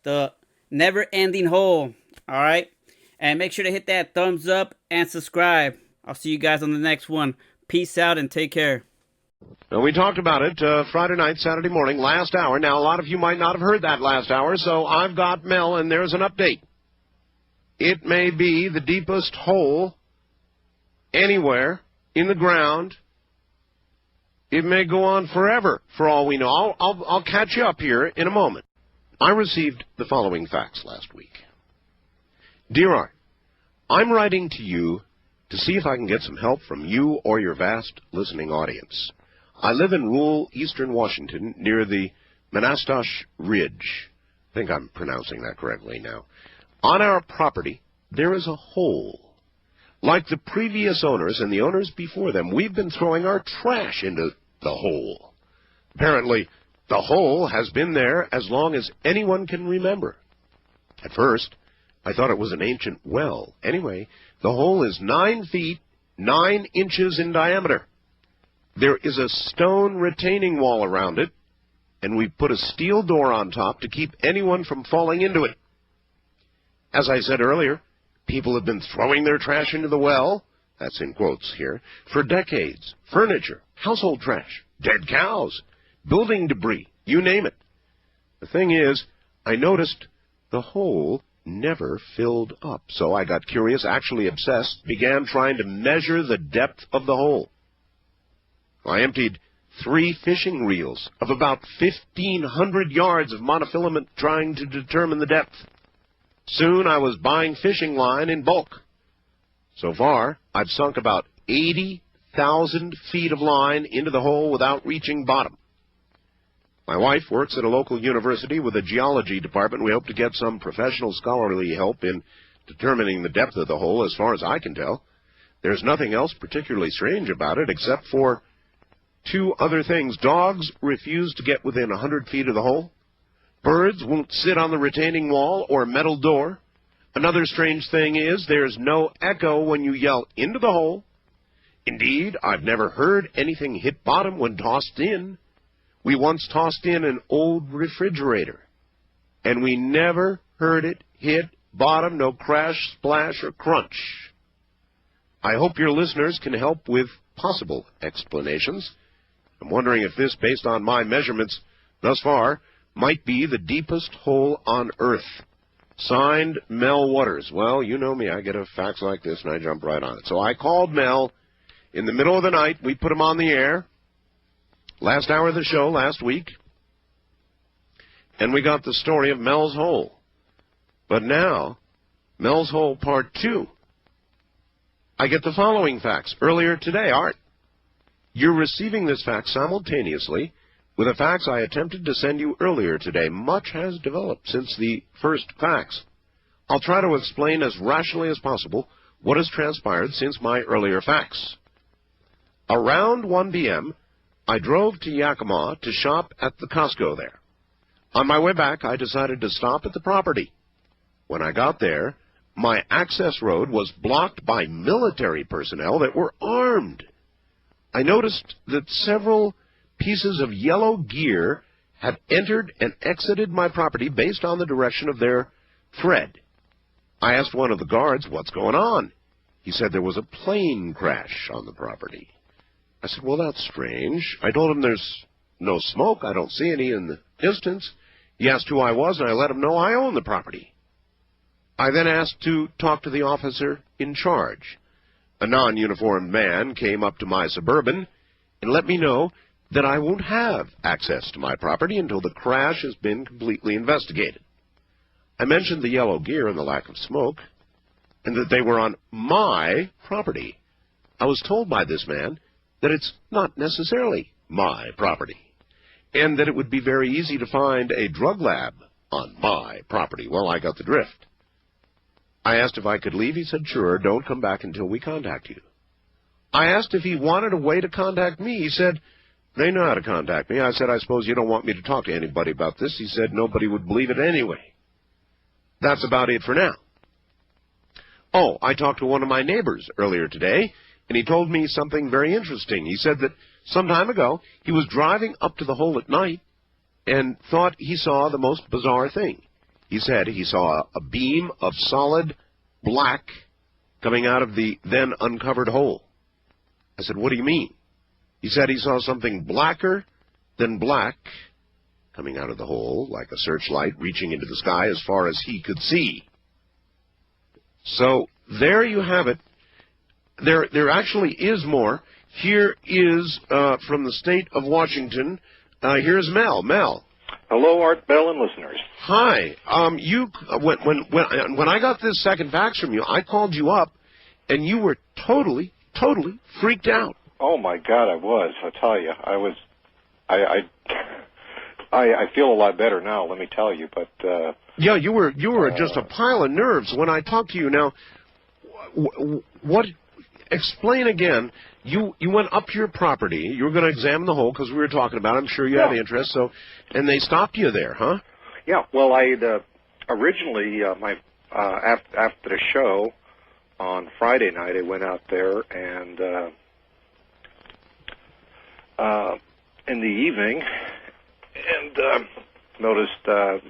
the never-ending hole. All right, and make sure to hit that thumbs up and subscribe. I'll see you guys on the next one. Peace out and take care. Well, we talked about it Friday night, Saturday morning, last hour. Now, a lot of you might not have heard that last hour, so I've got Mel, and there's an update. It may be the deepest hole anywhere in the ground. It may go on forever, for all we know. I'll catch you up here in a moment. I received the following facts last week. Dear Art, I'm writing to you to see if I can get some help from you or your vast listening audience. I live in rural eastern Washington near the Manastosh Ridge. I think I'm pronouncing that correctly now. On our property, there is a hole. Like the previous owners and the owners before them, we've been throwing our trash into the hole. Apparently, the hole has been there as long as anyone can remember. At first, I thought it was an ancient well. Anyway, the hole is 9 feet, 9 inches in diameter. There is a stone retaining wall around it, and we put a steel door on top to keep anyone from falling into it. As I said earlier, people have been throwing their trash into the well, that's in quotes here, for decades. Furniture, household trash, dead cows, building debris, you name it. The thing is, I noticed the hole never filled up, so I got curious, actually obsessed, began trying to measure the depth of the hole. I emptied 3 fishing reels of about 1,500 yards of monofilament trying to determine the depth. Soon I was buying fishing line in bulk. So far, I've sunk about 80,000 feet of line into the hole without reaching bottom. My wife works at a local university with a geology department. We hope to get some professional scholarly help in determining the depth of the hole, as far as I can tell. There's nothing else particularly strange about it, except for 2 other things. Dogs refuse to get within 100 feet of the hole. Birds won't sit on the retaining wall or metal door. Another strange thing is there's no echo when you yell into the hole. Indeed, I've never heard anything hit bottom when tossed in. We once tossed in an old refrigerator, and we never heard it hit bottom, no crash, splash, or crunch. I hope your listeners can help with possible explanations. I'm wondering if this, based on my measurements thus far, might be the deepest hole on Earth. Signed, Mel Waters. Well, you know me. I get a fax like this, and I jump right on it. So I called Mel in the middle of the night. We put him on the air. Last hour of the show last week. And we got the story of Mel's Hole. But now, Mel's Hole Part 2. I get the following fax earlier today. Art, you're receiving this fax simultaneously with a fax I attempted to send you earlier today. Much has developed since the first fax. I'll try to explain as rationally as possible what has transpired since my earlier fax. Around 1 p.m., I drove to Yakima to shop at the Costco there. On my way back, I decided to stop at the property. When I got there, my access road was blocked by military personnel that were armed. I noticed that several pieces of yellow gear had entered and exited my property based on the direction of their tread. I asked one of the guards, what's going on? He said there was a plane crash on the property. I said, well, that's strange. I told him there's no smoke. I don't see any in the distance. He asked who I was, and I let him know I own the property. I then asked to talk to the officer in charge. A non-uniformed man came up to my Suburban and let me know that I won't have access to my property until the crash has been completely investigated. I mentioned the yellow gear and the lack of smoke, and that they were on my property. I was told by this man that it's not necessarily my property, and that it would be very easy to find a drug lab on my property. Well, I got the drift. I asked if I could leave. He said, sure, don't come back until we contact you. I asked if he wanted a way to contact me. He said, they know how to contact me. I said, I suppose you don't want me to talk to anybody about this. He said, nobody would believe it anyway. That's about it for now. Oh, I talked to one of my neighbors earlier today, and he told me something very interesting. He said that some time ago he was driving up to the hole at night and thought he saw the most bizarre thing. He said he saw a beam of solid black coming out of the then uncovered hole. I said, what do you mean? He said he saw something blacker than black coming out of the hole, like a searchlight reaching into the sky as far as he could see. So there you have it. There actually is more. Here is from the state of Washington. Here's Mel. Mel. Hello, Art Bell and listeners. Hi. When I got this second fax from you, I called you up, and you were totally freaked out. Oh my God, I was. I tell you, I feel a lot better now. Let me tell you, but yeah, you were just a pile of nerves when I talked to you. Now, what? Explain again. You went up to your property. You were going to examine the hole because we were talking about it. I'm sure you have interest. So, and they stopped you there, huh? Yeah. Well, I'd originally after the show on Friday night, I went out there and in the evening and noticed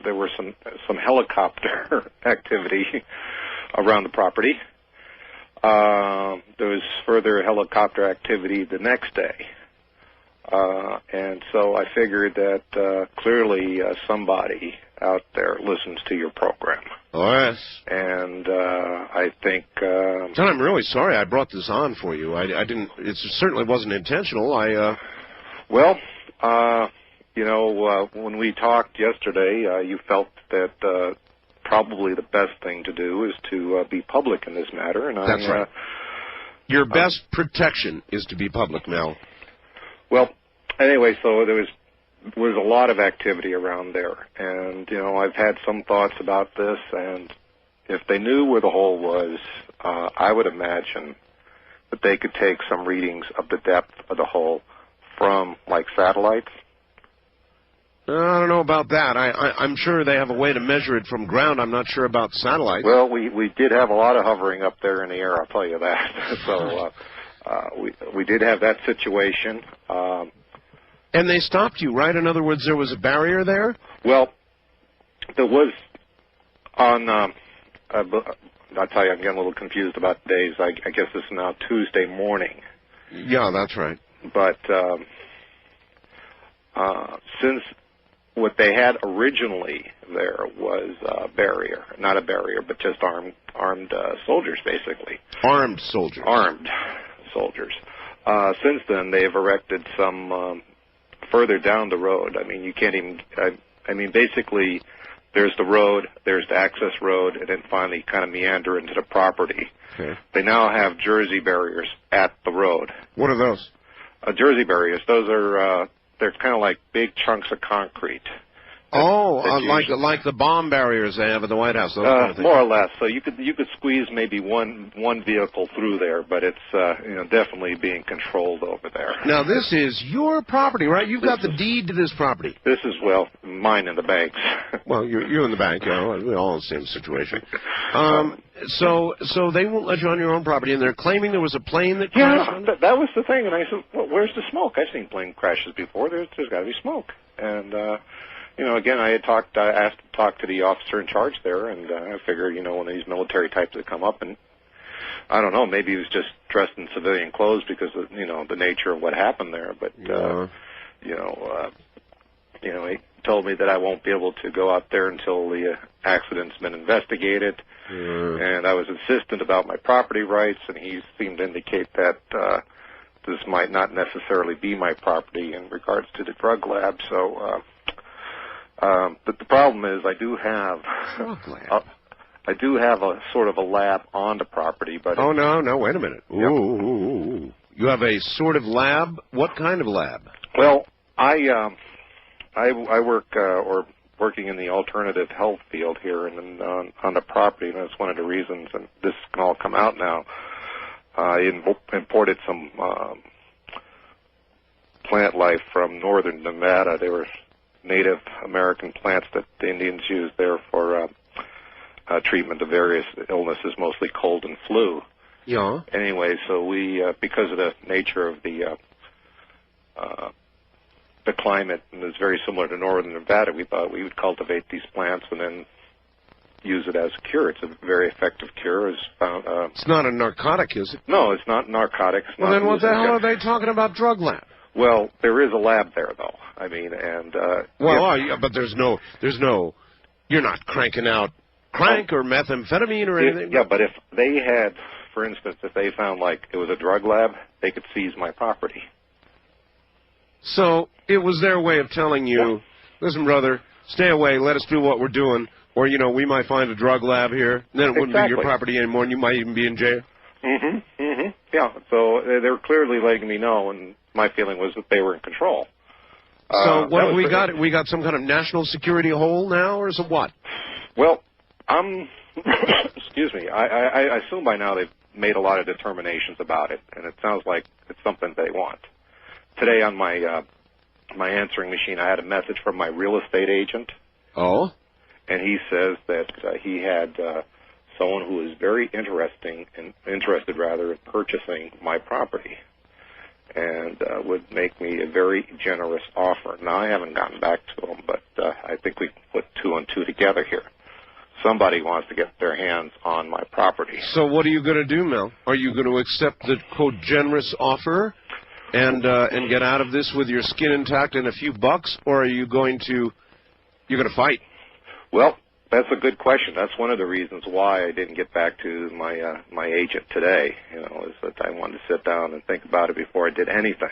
there were some helicopter activity around the property. There was further helicopter activity the next day. And so I figured that clearly somebody out there listens to your program. Oh, yes. And I think... John, I'm really sorry I brought this on for you. I didn't... It certainly wasn't intentional. Well, when we talked yesterday, you felt that... probably the best thing to do is to be public in this matter, and that's right. Your best protection is to be public, Mel. Well, anyway, so there was a lot of activity around there, and I've had some thoughts about this, and if they knew where the hole was, I would imagine that they could take some readings of the depth of the hole from like satellites. I don't know about that. I'm sure they have a way to measure it from ground. I'm not sure about satellites. Well, we did have a lot of hovering up there in the air, I'll tell you that. So we did have that situation. And they stopped you, right? In other words, there was a barrier there? Well, there was on, I'll tell you, I'm getting a little confused about the days. I guess this is now Tuesday morning. Yeah, that's right. But since what they had originally there was a barrier, not a barrier, but just armed soldiers, basically. Armed soldiers. Armed soldiers. Since then, they've erected some further down the road. I mean, you can't even. I mean, basically, there's the road, there's the access road, and then finally kind of meander into the property. Okay. They now have Jersey barriers at the road. What are those? Jersey barriers. Those are. They're kind of like big chunks of concrete. Like the bomb barriers they have at the White House. Those kind of things. More or less. So you could squeeze maybe one vehicle through there, but it's definitely being controlled over there. Now this is your property, right? You've got the deed to this property. This is mine and the bank's. Well, you're in the bank. We're all in the same situation. So they won't let you on your own property, and they're claiming there was a plane that crashed. Yeah, that was the thing. And I said, well, "Where's the smoke? I've seen plane crashes before. There's got to be smoke." And again, I had asked to talk to the officer in charge there, and I figured, one of these military types would come up, and I don't know, maybe he was just dressed in civilian clothes because of, the nature of what happened there. But he told me that I won't be able to go out there until the accident's been investigated. And I was insistent about my property rights, and he seemed to indicate that this might not necessarily be my property in regards to the drug lab. So, but the problem is I do have a sort of a lab on the property. But no, wait a minute. Yep. Ooh. You have a sort of lab? What kind of lab? Well, I work working in the alternative health field here and on the property, and that's one of the reasons, and this can all come out now. I imported some plant life from northern Nevada. They were Native American plants that the Indians used there for treatment of various illnesses, mostly cold and flu. Yeah. Anyway, so we, because of the nature of the climate, and it's very similar to northern Nevada, we thought we would cultivate these plants and then use it as a cure. It's a very effective cure. It's not a narcotic, is it? No, it's not narcotics. Well, then what the hell are they talking about drug lab? Well, there is a lab there, though. I mean, and but there's no. You're not cranking out crank or methamphetamine or anything. Yeah, but if they had, for instance, if they found like it was a drug lab, they could seize my property. So it was their way of telling you, listen, brother, stay away. Let us do what we're doing, or we might find a drug lab here. Then it wouldn't be your property anymore, and you might even be in jail. Yeah. So they're clearly letting me know, and my feeling was that they were in control. So what have we got? We got some kind of national security hole now, or is it what? Well, excuse me. I assume by now they've made a lot of determinations about it, and it sounds like it's something they want. Today on my my answering machine, I had a message from my real estate agent. Oh. And he says that he had someone who is very interested in purchasing my property, and would make me a very generous offer. Now, I haven't gotten back to him, but I think we can put two and two together here. Somebody wants to get their hands on my property. So what are you going to do, Mel? Are you going to accept the, quote, generous offer and get out of this with your skin intact and a few bucks, or are you going to fight? Well, that's a good question. That's one of the reasons why I didn't get back to my agent today. Is that I wanted to sit down and think about it before I did anything.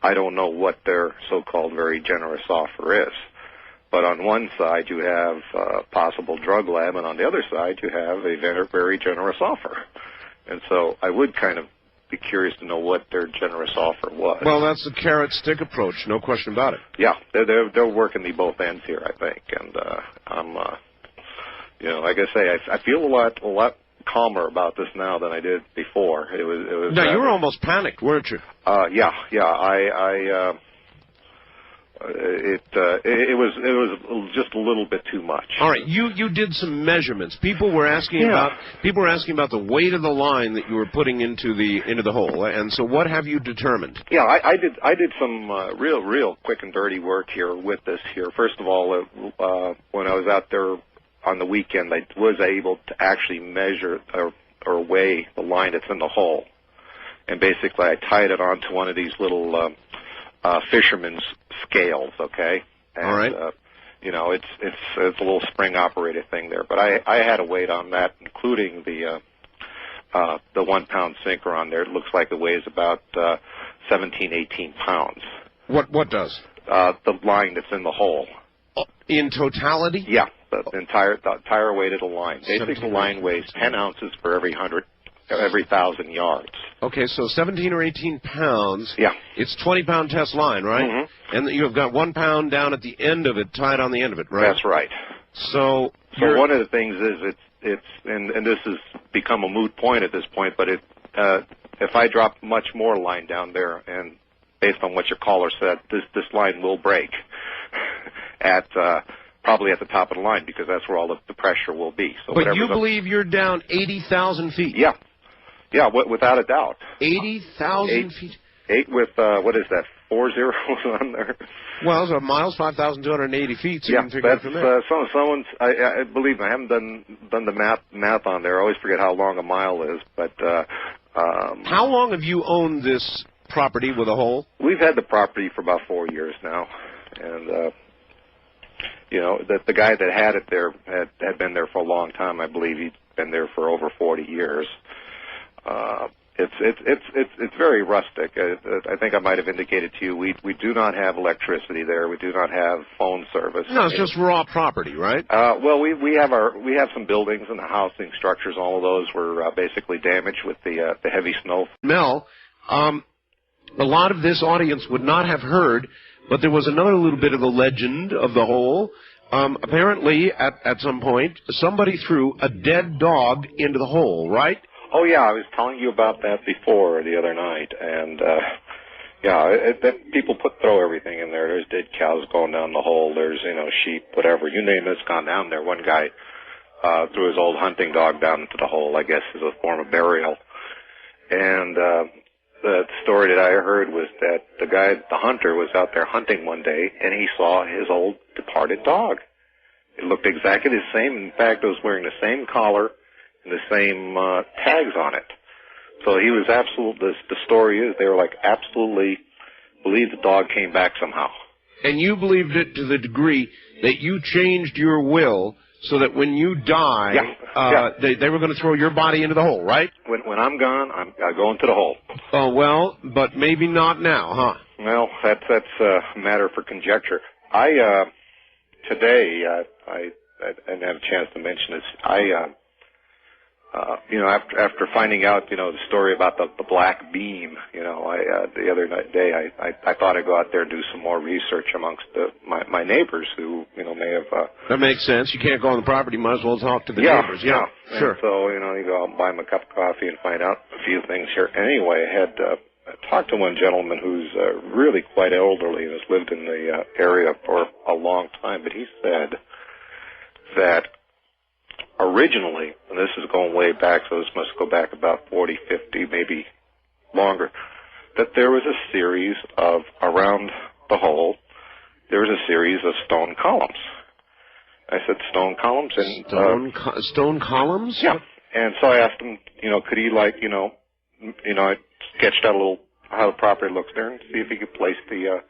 I don't know what their so-called very generous offer is. But on one side you have a possible drug lab, and on the other side you have a very, very generous offer. And so I would kind of be curious to know what their generous offer was. Well, that's the carrot-stick approach, no question about it. Yeah, they're working me both ends here, I think, and I'm, like I say, I feel a lot calmer about this now than I did before. It was. No, you were almost panicked, weren't you? Yeah. It was just a little bit too much. All right, you did some measurements. People were asking about the weight of the line that you were putting into the hole. And so, what have you determined? Yeah, I did some real quick and dirty work here with this here. First of all, when I was out there on the weekend, I was able to actually measure or weigh the line that's in the hole, and basically I tied it onto one of these little fisherman's scales, okay? And, all right. It's a little spring-operated thing there, but I had a weight on that, including the 1 pound sinker on there. It looks like it weighs about 17, 18 pounds. What does? The line that's in the hole. In totality? Yeah, the entire weight of the line. Basically, the line weighs 10 ounces for every 1,000 yards. Okay, so 17 or 18 pounds. Yeah. It's 20-pound test line, right? Mm-hmm. And you've got 1 pound down at the end of it, tied on the end of it, right? That's right. So one of the things is it's and this has become a moot point at this point, but if I drop much more line down there, and based on what your caller said, this line will break at probably at the top of the line, because that's where all the pressure will be. So, but you believe you're down 80,000 feet? Yeah. Yeah, without a doubt. 80,000 feet? 8 with, what is that, 4 zeros on there? Well, so miles, 5,280 feet, so yeah, you can figure it from there. Someone's, I believe me, I haven't done the math on there. I always forget how long a mile is, but... how long have you owned this property with a hole? We've had the property for about 4 years now, and... the guy that had it there had been there for a long time. I believe he'd been there for over 40 years. It's very rustic. I think I might have indicated to you we do not have electricity there. We do not have phone service. No, it's just raw property, right? Well, we have some buildings and the housing structures. All of those were basically damaged with the heavy snow. Mel, a lot of this audience would not have heard. But there was another little bit of the legend of the hole. Apparently, at some point, somebody threw a dead dog into the hole, right? Oh, yeah, I was telling you about that before the other night. And, people throw everything in there. There's dead cows going down the hole. There's, sheep, whatever. You name it's gone down there. One guy threw his old hunting dog down into the hole, I guess, as a form of burial. And... the story that I heard was that the hunter, was out there hunting one day, and he saw his old departed dog. It looked exactly the same. In fact, it was wearing the same collar and the same tags on it. So he was the story is they were like absolutely believed the dog came back somehow. And you believed it to the degree that you changed your will so that when you die, they were going to throw your body into the hole, right? When I'm gone, I go into the hole. Oh, well, but maybe not now, huh? Well, that's a matter for conjecture. Today, I didn't have a chance to mention this. After finding out, the story about the black beam, the other day, I thought I'd go out there and do some more research amongst my neighbors who, may have. That makes sense. You can't go on the property. Might as well talk to the neighbors. Yeah, sure. And so, you go out and buy them a cup of coffee and find out a few things here. Anyway, I had talked to one gentleman who's really quite elderly and has lived in the area for a long time, but he said that originally, and this is going way back, so this must go back about 40, 50, maybe longer, that there was a series of, around the hole, there was a series of stone columns. I said, stone columns? And stone columns? Yeah. And so I asked him, could he I sketched out a little how the property looks there and see if he could place the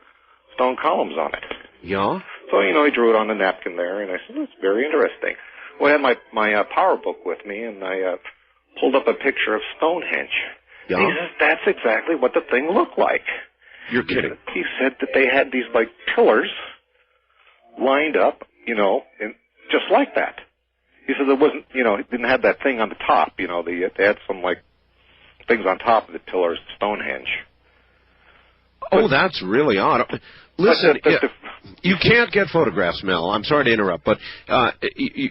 stone columns on it. Yeah? So, he drew it on the napkin there, and I said, that's very interesting. Well, I had my power book with me, and I pulled up a picture of Stonehenge. Yeah? And he says, that's exactly what the thing looked like. You're kidding. He said that they had these, pillars lined up, and just like that. He said there wasn't, it didn't have that thing on the top, they had some, things on top of the pillars of Stonehenge. Oh, that's really odd. Listen, you can't get photographs, Mel. I'm sorry to interrupt, but I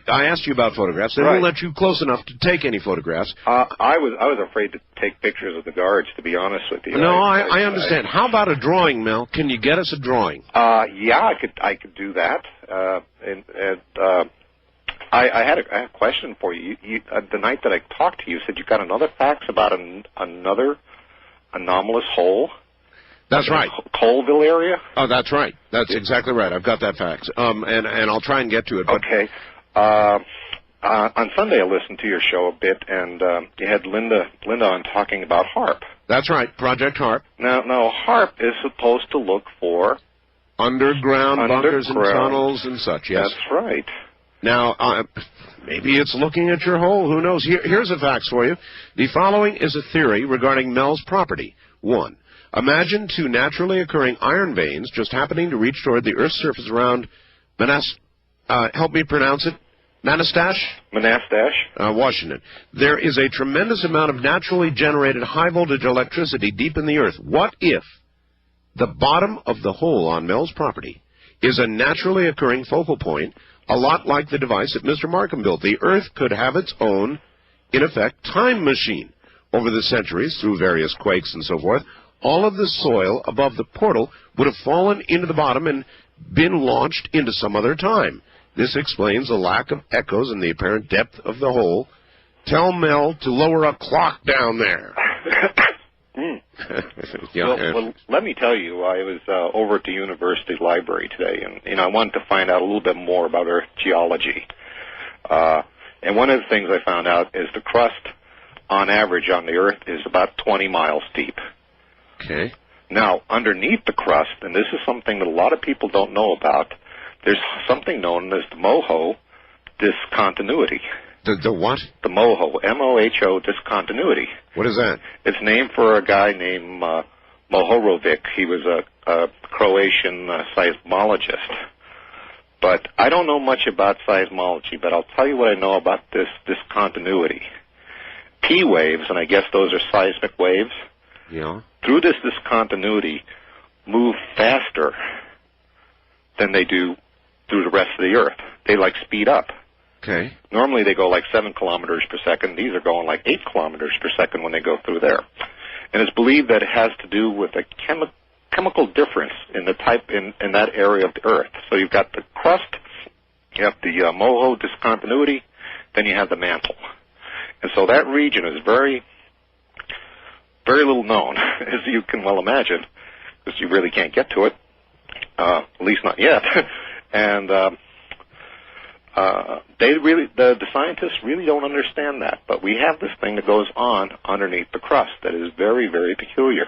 asked you about photographs. They won't let you close enough to take any photographs. I was afraid to take pictures of the guards, to be honest with you. No, I understand. How about a drawing, Mel? Can you get us a drawing? Yeah, I could do that. I had a question for you. The night that I talked to you, said you got another fax about another anomalous hole. That's right. Colville area? Oh, that's right. That's exactly right. I've got that fax. And I'll try and get to it. But... Okay. On Sunday I listened to your show a bit, and you had Linda on talking about HARP. That's right, Project HARP. Now HARP is supposed to look for underground bunkers and tunnels and such, yes. That's right. Now, maybe it's looking at your hole. Who knows? Here's a fax for you. The following is a theory regarding Mel's property. 1. Imagine 2 naturally occurring iron veins just happening to reach toward the Earth's surface around help me pronounce it. Manastash? Washington. There is a tremendous amount of naturally generated high-voltage electricity deep in the Earth. What if the bottom of the hole on Mel's property is a naturally occurring focal point, a lot like the device that Mr. Markham built? The Earth could have its own, in effect, time machine. Over the centuries, through various quakes and so forth, all of the soil above the portal would have fallen into the bottom and been launched into some other time. This explains the lack of echoes and the apparent depth of the hole. Tell Mel to lower a clock down there. Well, let me tell you, I was over at the university library today, and I wanted to find out a little bit more about Earth geology. And one of the things I found out is the crust, on average, on the Earth is about 20 miles deep. Okay. Now, underneath the crust, and this is something that a lot of people don't know about, there's something known as the MOHO discontinuity. The what? The MOHO, M-O-H-O discontinuity. What is that? It's named for a guy named Mohorovic. He was a Croatian seismologist. But I don't know much about seismology, but I'll tell you what I know about this discontinuity. P waves, and I guess those are seismic waves, through this discontinuity move faster than they do through the rest of the Earth. They speed up. Okay. Normally they go 7 kilometers per second. These are going 8 kilometers per second when they go through there. And it's believed that it has to do with a chemical difference in the type in that area of the Earth. So you've got the crust, you have the MOHO discontinuity, then you have the mantle. And so that region is very, very little known, as you can well imagine, because you really can't get to it, at least not yet. And the scientists really don't understand that. But we have this thing that goes on underneath the crust that is very, very peculiar.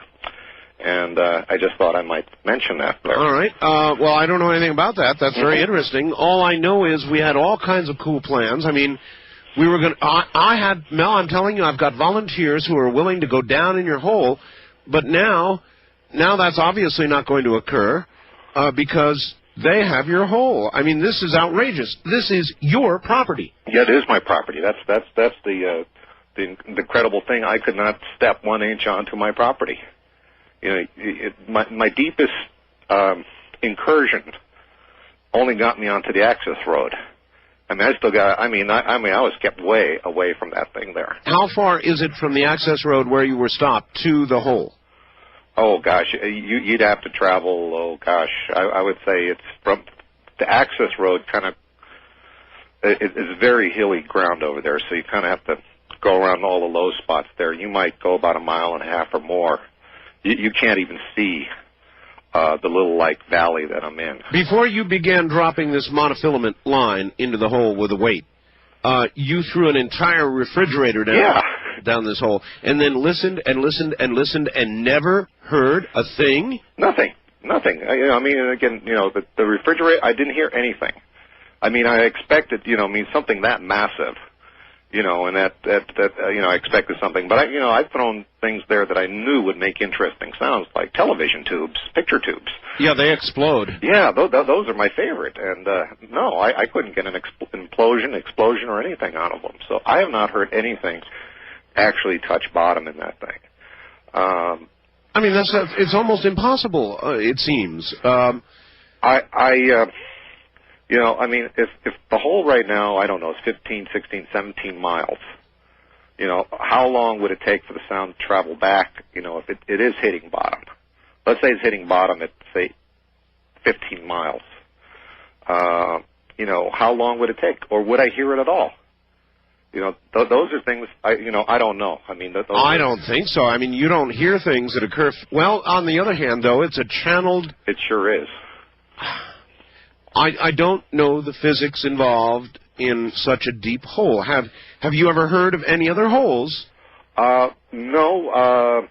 And I just thought I might mention that there. All right. Well, I don't know anything about that. That's very interesting. All I know is we had all kinds of cool plans. I mean, we were going to... I had... Mel, I'm telling you, I've got volunteers who are willing to go down in your hole, but now that's obviously not going to occur because they have your hole. I mean, this is outrageous. This is your property. Yeah, it is my property. That's the incredible thing. I could not step 1 inch onto my property. You know, my deepest incursion only got me onto the access road. I mean, I still got. I was kept way away from that thing there. How far is it from the access road where you were stopped to the hole? Oh gosh, you'd have to travel. Oh gosh, I would say it's from the access road. Kind of, it's very hilly ground over there, so you kind of have to go around all the low spots there. You might go about 1.5 miles or more. You can't even see the little, valley that I'm in. Before you began dropping this monofilament line into the hole with a weight, you threw an entire refrigerator down this hole and then listened and listened and listened and never heard a thing? Nothing. The refrigerator, I didn't hear anything. I mean, I expected, something that massive. And I expected something. But, I've thrown things there that I knew would make interesting sounds, like television tubes, picture tubes. Yeah, they explode. Yeah, those are my favorite. And, no, I couldn't get an explosion, or anything out of them. So I have not heard anything actually touch bottom in that thing. It's almost impossible, it seems. If the hole right now, I don't know, is 15, 16, 17 miles, how long would it take for the sound to travel back, if it is hitting bottom? Let's say it's hitting bottom at, say, 15 miles. How long would it take? Or would I hear it at all? Those are things, I don't know. I don't think so. I mean, you don't hear things that occur. Well, on the other hand, though, it's a channeled... It sure is. I don't know the physics involved in such a deep hole. Have you ever heard of any other holes? No.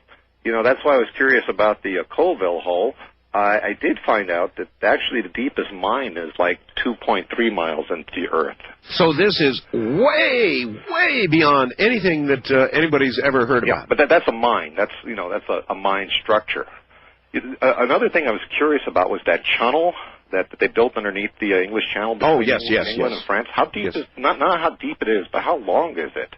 That's why I was curious about the Colville hole. I did find out that actually the deepest mine is 2.3 miles into the earth. So this is way, way beyond anything that anybody's ever heard about. Yeah, but that's a mine. That's a mine structure. Another thing I was curious about was that channel that they built underneath the English Channel between England and France. How deep is not how deep it is, but how long is it?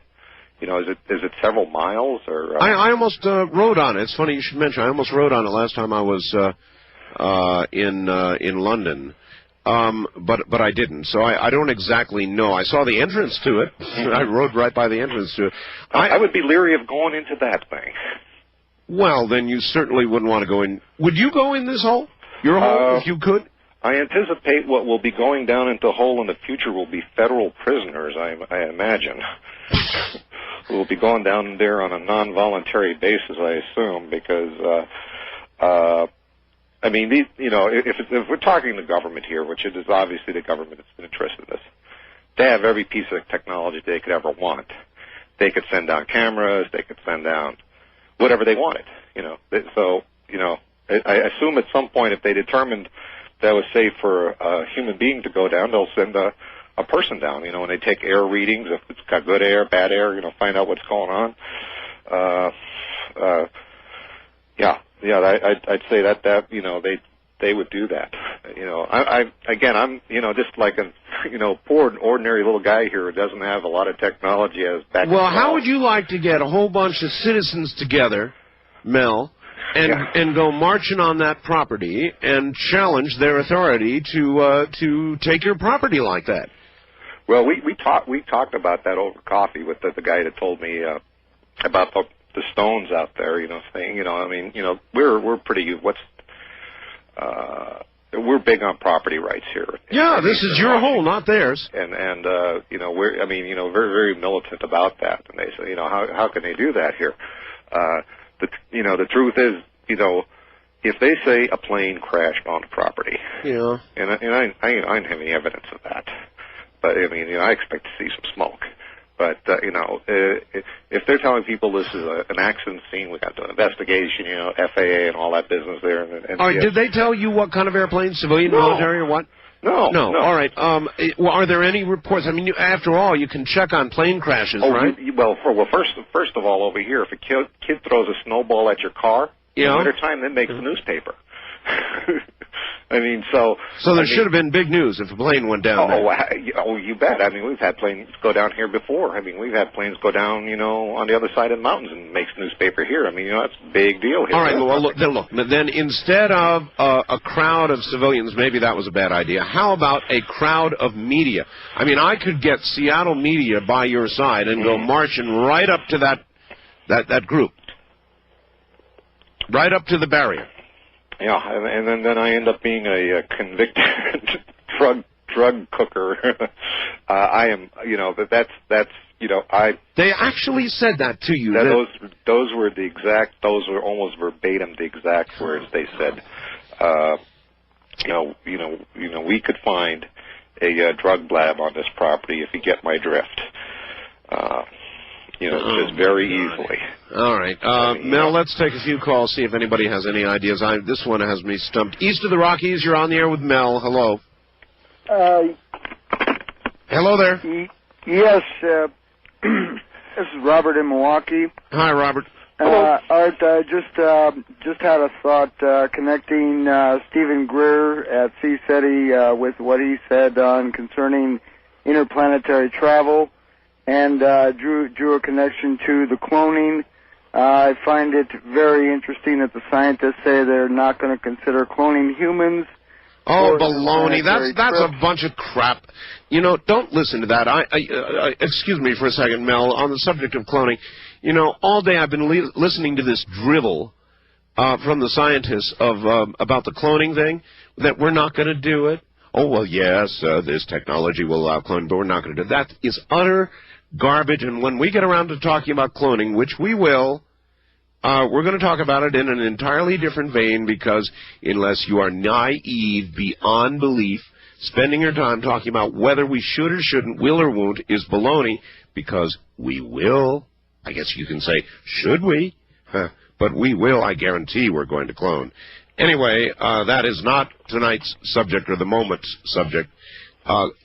Is it several miles or? I almost rode on it. It's funny you should mention. I almost rode on it last time I was in London, but I didn't. So I don't exactly know. I saw the entrance to it. I rode right by the entrance to it. I would be leery of going into that thing. Well, then you certainly wouldn't want to go in. Would you go in this hole? Your hole, if you could? I anticipate what will be going down into the hole in the future will be federal prisoners, I imagine. We'll be going down there on a non-voluntary basis, I assume, because, if we're talking the government here, which it is obviously the government that's been interested in this, they have every piece of technology they could ever want. They could send down cameras, they could send down whatever they wanted, I assume at some point if they determined that was safe for a human being to go down, they'll send a person down, and they take air readings, if it's got good air, bad air, find out what's going on. I'd say that they would do that. I'm just like a poor ordinary little guy here who doesn't have a lot of technology as back. Well, how would you like to get a whole bunch of citizens together, Mel, and go marching on that property and challenge their authority to take your property like that? Well, we talked about that over coffee with the guy that told me about the stones out there. Saying we're pretty we're big on property rights here. Yeah, this is your hole, not theirs. And we're very very militant about that. And they say how can they do that here? The truth is, if they say a plane crashed on the property, and I don't have any evidence of that, But I mean, I expect to see some smoke. But if they're telling people this is an accident scene, we got to do an investigation, FAA and all that business there. And all right, did they tell you what kind of airplane, civilian, military, or what? No. All right. Well, are there any reports? I mean, after all, you can check on plane crashes, right? First of all, over here, if a kid throws a snowball at your car in the wintertime, that makes the newspaper. I mean, so there should have been big news if a plane went down there. You bet. I mean, we've had planes go down here before. I mean, we've had planes go down, on the other side of the mountains and makes newspaper here. I mean, that's a big deal here. All right, well, look. Then instead of a crowd of civilians, maybe that was a bad idea. How about a crowd of media? I mean, I could get Seattle media by your side and go marching right up to that group, right up to the barrier. Yeah, and then I end up being a convicted drug cooker. I am, They actually said that to you. Those were almost verbatim the exact words they said. We could find a drug lab on this property if you get my drift. Just very easily. All right. Mel, let's take a few calls, see if anybody has any ideas. This one has me stumped. East of the Rockies, you're on the air with Mel. Hello. Hello there. Yes. This is Robert in Milwaukee. Hi, Robert. Art, I just had a thought connecting Stephen Greer at CSETI with what he said concerning interplanetary travel, and drew a connection to the cloning. I find it very interesting that the scientists say they're not going to consider cloning humans. Oh, baloney. That's a bunch of crap. Don't listen to that. Excuse me for a second, Mel, on the subject of cloning. All day I've been listening to this drivel from the scientists about the cloning thing, that we're not going to do it. Oh, well, yes, this technology will allow cloning, but we're not going to do it. That is utter garbage, and when we get around to talking about cloning, which we will, we're going to talk about it in an entirely different vein, because unless you are naive beyond belief, spending your time talking about whether we should or shouldn't, will or won't, is baloney, because we will. I guess you can say, should we? But we will, I guarantee we're going to clone. Anyway, that is not tonight's subject or the moment's subject.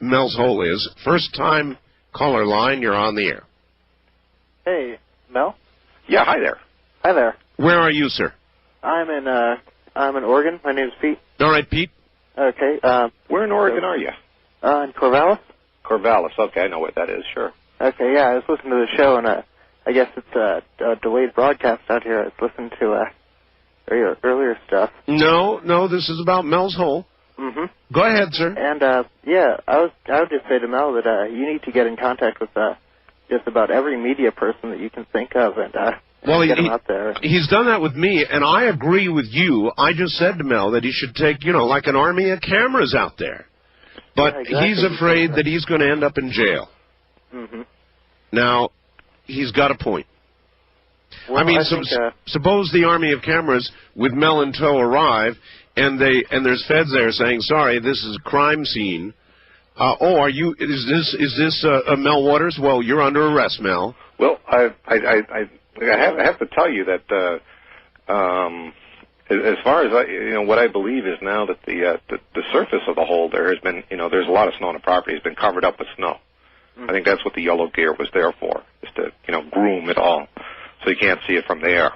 Mel's Hole is first-time caller line. You're on the air. Hey, Mel? Yeah, hi there. Hi there. Where are you, sir? I'm in Oregon. My name's Pete. All right, Pete. Okay. Where in Oregon are you? In Corvallis. Corvallis. Okay, I know what that is. Sure. Okay. Yeah, I was listening to the show, and I guess it's a delayed broadcast out here. I was listening to earlier stuff. No, this is about Mel's Hole. Mm-hmm. Go ahead, sir. And I would just say to Mel that you need to get in contact with just about every media person that you can think of, and get him out there. He's done that with me, and I agree with you. I just said to Mel that he should take, like an army of cameras out there. But yeah, exactly. He's afraid that he's going to end up in jail. Mm-hmm. Now, he's got a point. Well, I mean, think, suppose the army of cameras with Mel in tow arrive, and there's feds there saying, "Sorry, this is a crime scene." Is this Mel Waters? Well, you're under arrest, Mel. Well, I have to tell you that as far as what I believe is now that the surface of the hole there has been, there's a lot of snow on the property, has been covered up with snow. Mm-hmm. I think that's what the yellow gear was there for, is to groom it all, so you can't see it from the air.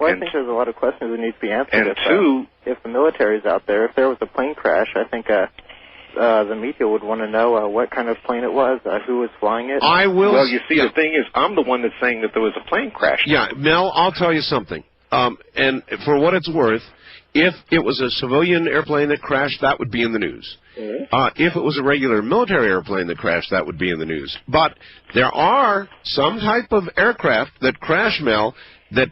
Well, I think there's a lot of questions that need to be answered. And if the military's out there, if there was a plane crash, I think the media would want to know what kind of plane it was, who was flying it. Well, you see, the thing is, I'm the one that's saying that there was a plane crash. Yeah, Mel, I'll tell you something. And for what it's worth, if it was a civilian airplane that crashed, that would be in the news. Mm-hmm. If it was a regular military airplane that crashed, that would be in the news. But there are some type of aircraft that crash, Mel, that,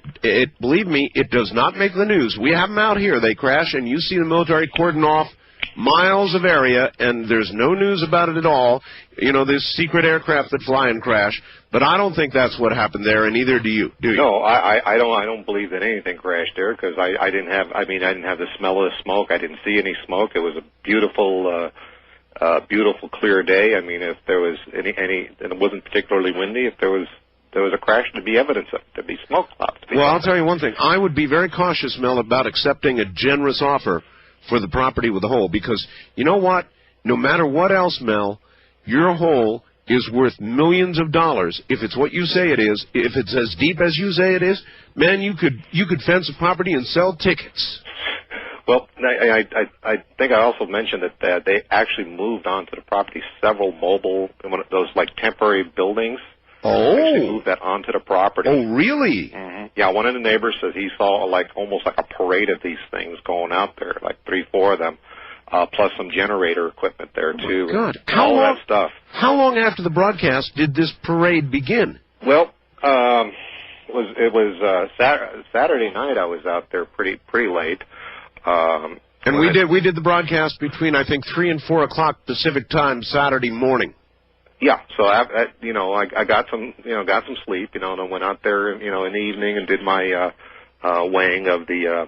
believe me, it does not make the news. We have them out here. They crash, and you see the military cordon off miles of area, and there's no news about it at all. This secret aircraft that fly and crash. But I don't think that's what happened there, and neither do you. Do you? No, I don't believe that anything crashed there, because I didn't have the smell of the smoke. I didn't see any smoke. It was a beautiful beautiful, clear day. I mean, if there was any, and it wasn't particularly windy, if there was a crash, there'd be evidence of it. There'd be smoke clouds. Well, I'll tell you one thing. I would be very cautious, Mel, about accepting a generous offer for the property with the hole, because you know what? No matter what else, Mel, your hole is worth millions of dollars if it's what you say it is. If it's as deep as you say it is, man, you could fence a property and sell tickets. Well, I think I also mentioned that they actually moved onto the property several mobile, one of those like temporary buildings. Oh. Actually moved that onto the property. Oh, really? Mm-hmm. Yeah, one of the neighbors says he saw almost like a parade of these things going out there, like 3, 4 of them, plus some generator equipment there too. Oh, God. All that stuff. How long after the broadcast did this parade begin? Well, it was Saturday night. I was out there pretty late. And we did the broadcast between, I think, 3 and 4 o'clock Pacific time Saturday morning. Yeah, so I got some sleep, and I went out there, in the evening and did my weighing of the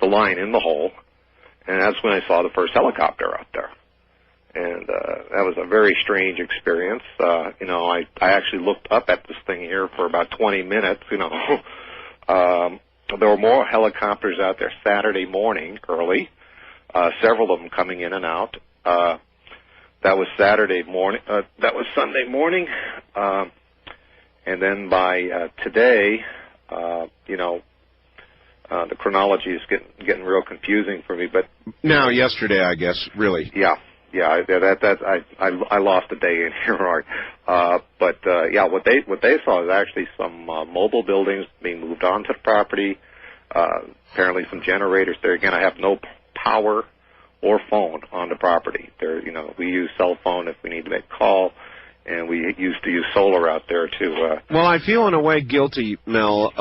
line in the hole, and that's when I saw the first helicopter out there, and that was a very strange experience. I actually looked up at this thing here for about 20 minutes. There were more helicopters out there Saturday morning early, several of them coming in and out. That was Saturday morning. That was Sunday morning, and then by today, the chronology is getting real confusing for me. But now, yesterday, I guess, really. Yeah. I lost a day in here, Art. But what they saw is actually some mobile buildings being moved onto the property. Apparently, some generators there. Again, I have no power or phone on the property. There, we use cell phone if we need to make a call, and we used to use solar out there too. Well, I feel in a way guilty, Mel,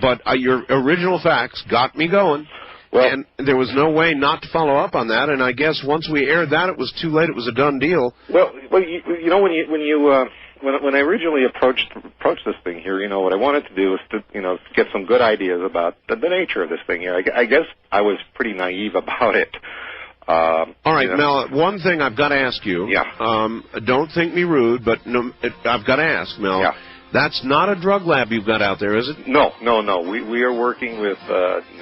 but your original facts got me going, and there was no way not to follow up on that. And I guess once we aired that, it was too late. It was a done deal. Well, when I originally approached this thing here, what I wanted to do was to get some good ideas about the nature of this thing here. I guess I was pretty naive about it. All right, Mel, one thing I've got to ask you. Yeah. Don't think me rude, but I've got to ask, Mel. Yeah. That's not a drug lab you've got out there, is it? No. We are working with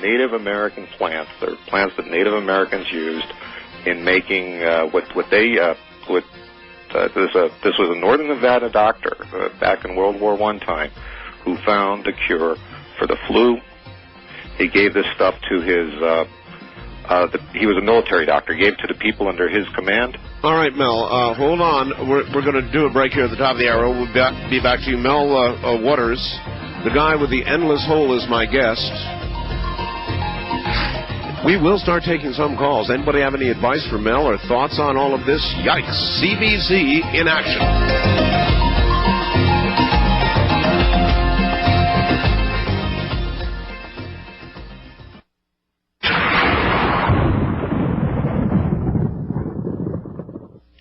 Native American plants. They're plants that Native Americans used in making this was a Northern Nevada doctor back in World War I time who found a cure for the flu. He gave this stuff to his. He was a military doctor. Gave it to the people under his command. All right, Mel. Hold on. We're going to do a break here at the top of the hour. We'll be back to you. Mel Waters, the guy with the endless hole, is my guest. We will start taking some calls. Anybody have any advice for Mel or thoughts on all of this? Yikes. CBC in action.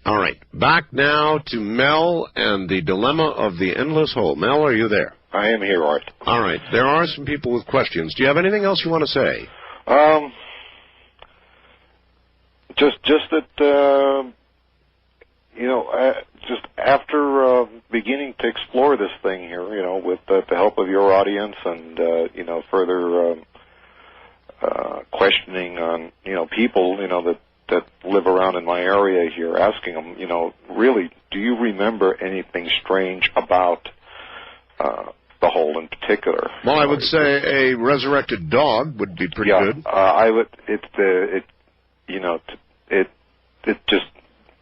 All right, back now to Mel and the dilemma of the endless hole. Mel, are you there? I am here, Art. All right, there are some people with questions. Do you have anything else you want to say? Just that, just after beginning to explore this thing here, with the help of your audience and, further questioning on, people, that live around in my area here, asking them, really, do you remember anything strange about the hole in particular? Well, I would say a resurrected dog would be pretty good. I would. It just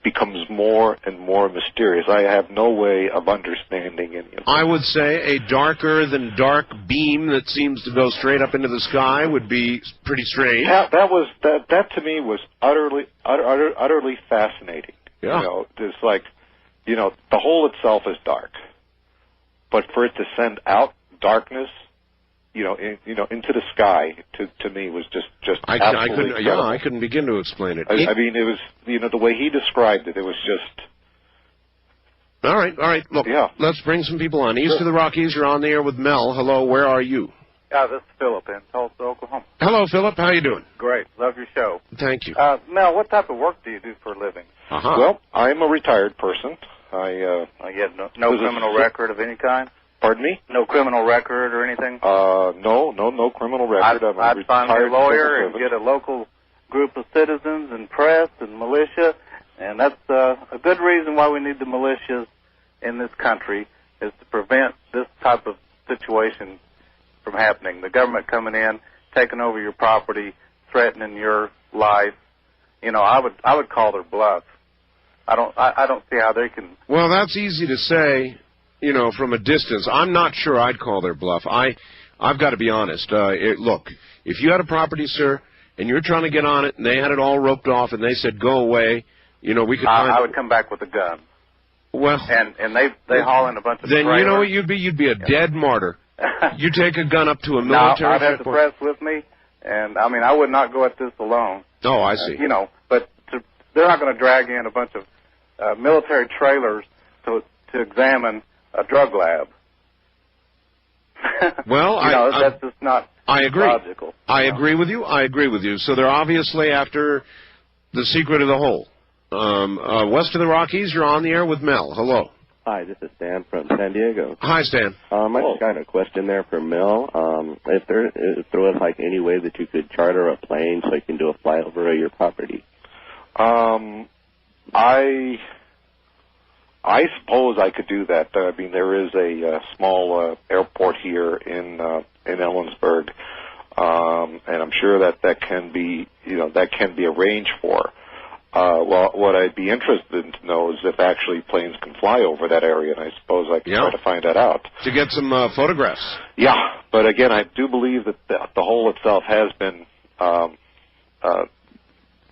becomes more and more mysterious. I have no way of understanding any of it. I would say a darker than dark beam that seems to go straight up into the sky would be pretty strange. That to me was utterly fascinating. Yeah. It's like, the hole itself is dark, but for it to send out darkness, into the sky, to me was just absolutely incredible. I couldn't begin to explain it. I mean, it was, the way he described it, it was just... All right. Look, let's bring some people on. East of the Rockies, you're on the air with Mel. Hello, where are you? This is Philip in Tulsa, Oklahoma. Hello, Philip. How you doing? Great. Love your show. Thank you. Mel, what type of work do you do for a living? Well, I'm a retired person. You have no criminal record of any kind? Pardon me? No criminal record or anything? No criminal record. I'd find me a lawyer and get a local group of citizens and press and militia, and that's a good reason why we need the militias in this country, is to prevent this type of situation from happening. The government coming in, taking over your property, threatening your life. You know, I would call their bluff. I don't see how they can. Well, that's easy to say, you know, from a distance. I'm not sure I'd call their bluff. I've got to be honest. Look, if you had a property, sir, and you're trying to get on it, and they had it all roped off, and they said go away, you know, we could. I would come back with a gun. Well, and they haul in a bunch of. Then trailers. You know what you'd be? You'd be a dead martyr. You take a gun up to a military. No, I'd have the press with me, and I mean I would not go at this alone. Oh, I see. You know, but they're not going to drag in a bunch of military trailers to examine a drug lab. Well, that's just not logical. I agree with you. I agree with you. So they're obviously after the secret of the hole. West of the Rockies, you're on the air with Mel. Hello. Hi, this is Stan from San Diego. Hi, Stan. I just got a question there for Mel. If there was like any way that you could charter a plane so you can do a flyover of your property. I suppose I could do that. I mean, there is a small airport here in Ellensburg, and I'm sure that can be arranged for. Well, what I'd be interested in to know is if actually planes can fly over that area, and I suppose I could try to find that out. To get some photographs. Yeah, but again, I do believe that the hole itself has been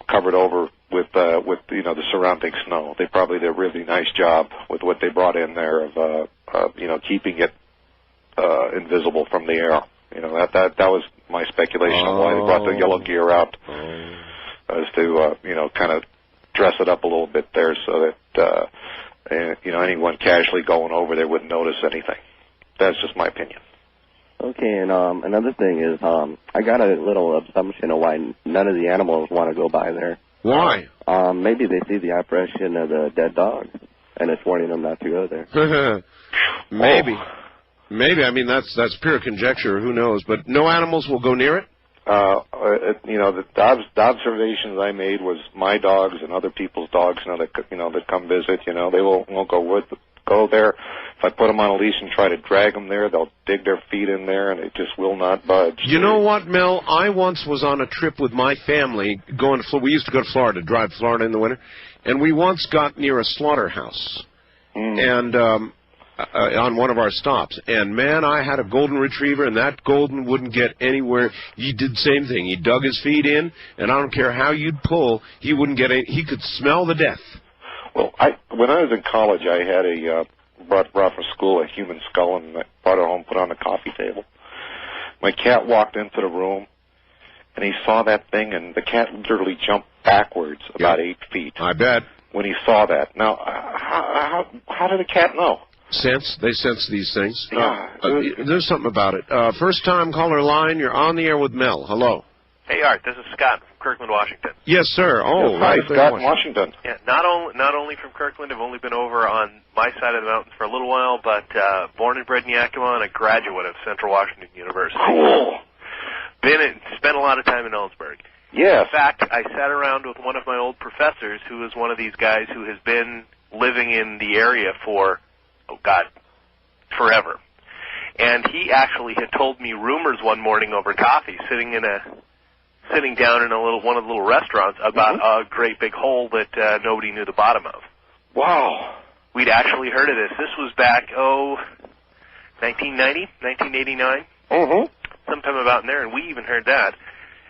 covered over with the surrounding snow. They probably did a really nice job with what they brought in there of keeping it invisible from the air. You know, that was my speculation of why they brought the yellow gear out, as to kind of dress it up a little bit there so that anyone casually going over there wouldn't notice anything. That's just my opinion. Okay, and another thing is I got a little assumption of why none of the animals want to go by there. Why? Maybe they see the apparition of the dead dog, and it's warning them not to go there. Maybe. Maybe. I mean, that's pure conjecture. Who knows? But no animals will go near it? The observations I made was my dogs and other people's dogs, that come visit, they won't go there. If I put them on a leash and try to drag them there, they'll dig their feet in there, and they just will not budge. You know what, Mel? I once was on a trip with my family we used to go to Florida, drive Florida in the winter, and we once got near a slaughterhouse, and on one of our stops. And, man, I had a golden retriever, and that golden wouldn't get anywhere. He did the same thing. He dug his feet in, and I don't care how you'd pull, he wouldn't get any. He could smell the death. Well, when I was in college, I had brought from school a human skull, and I brought it home, put it on the coffee table. My cat walked into the room, and he saw that thing, and the cat literally jumped backwards about 8 feet. I bet. When he saw that. Now, how did the cat know? They sense these things. Yeah. There's something about it. First-time caller line, you're on the air with Mel. Hello. Hey, Art, this is Scott from Kirkland, Washington. Yes, sir. Oh, hi, Scott in Washington. Yeah, not only from Kirkland, I've only been over on my side of the mountains for a little while, but born and bred in Yakima and a graduate of Central Washington University. Cool. Spent a lot of time in Ellensburg. Yes. In fact, I sat around with one of my old professors who is one of these guys who has been living in the area for, forever. And he actually had told me rumors one morning over coffee, sitting down in one of the little restaurants about a great big hole that nobody knew the bottom of. Wow. We'd actually heard of this. This was back, 1990, 1989? Mm-hmm. Sometime about in there, and we even heard that.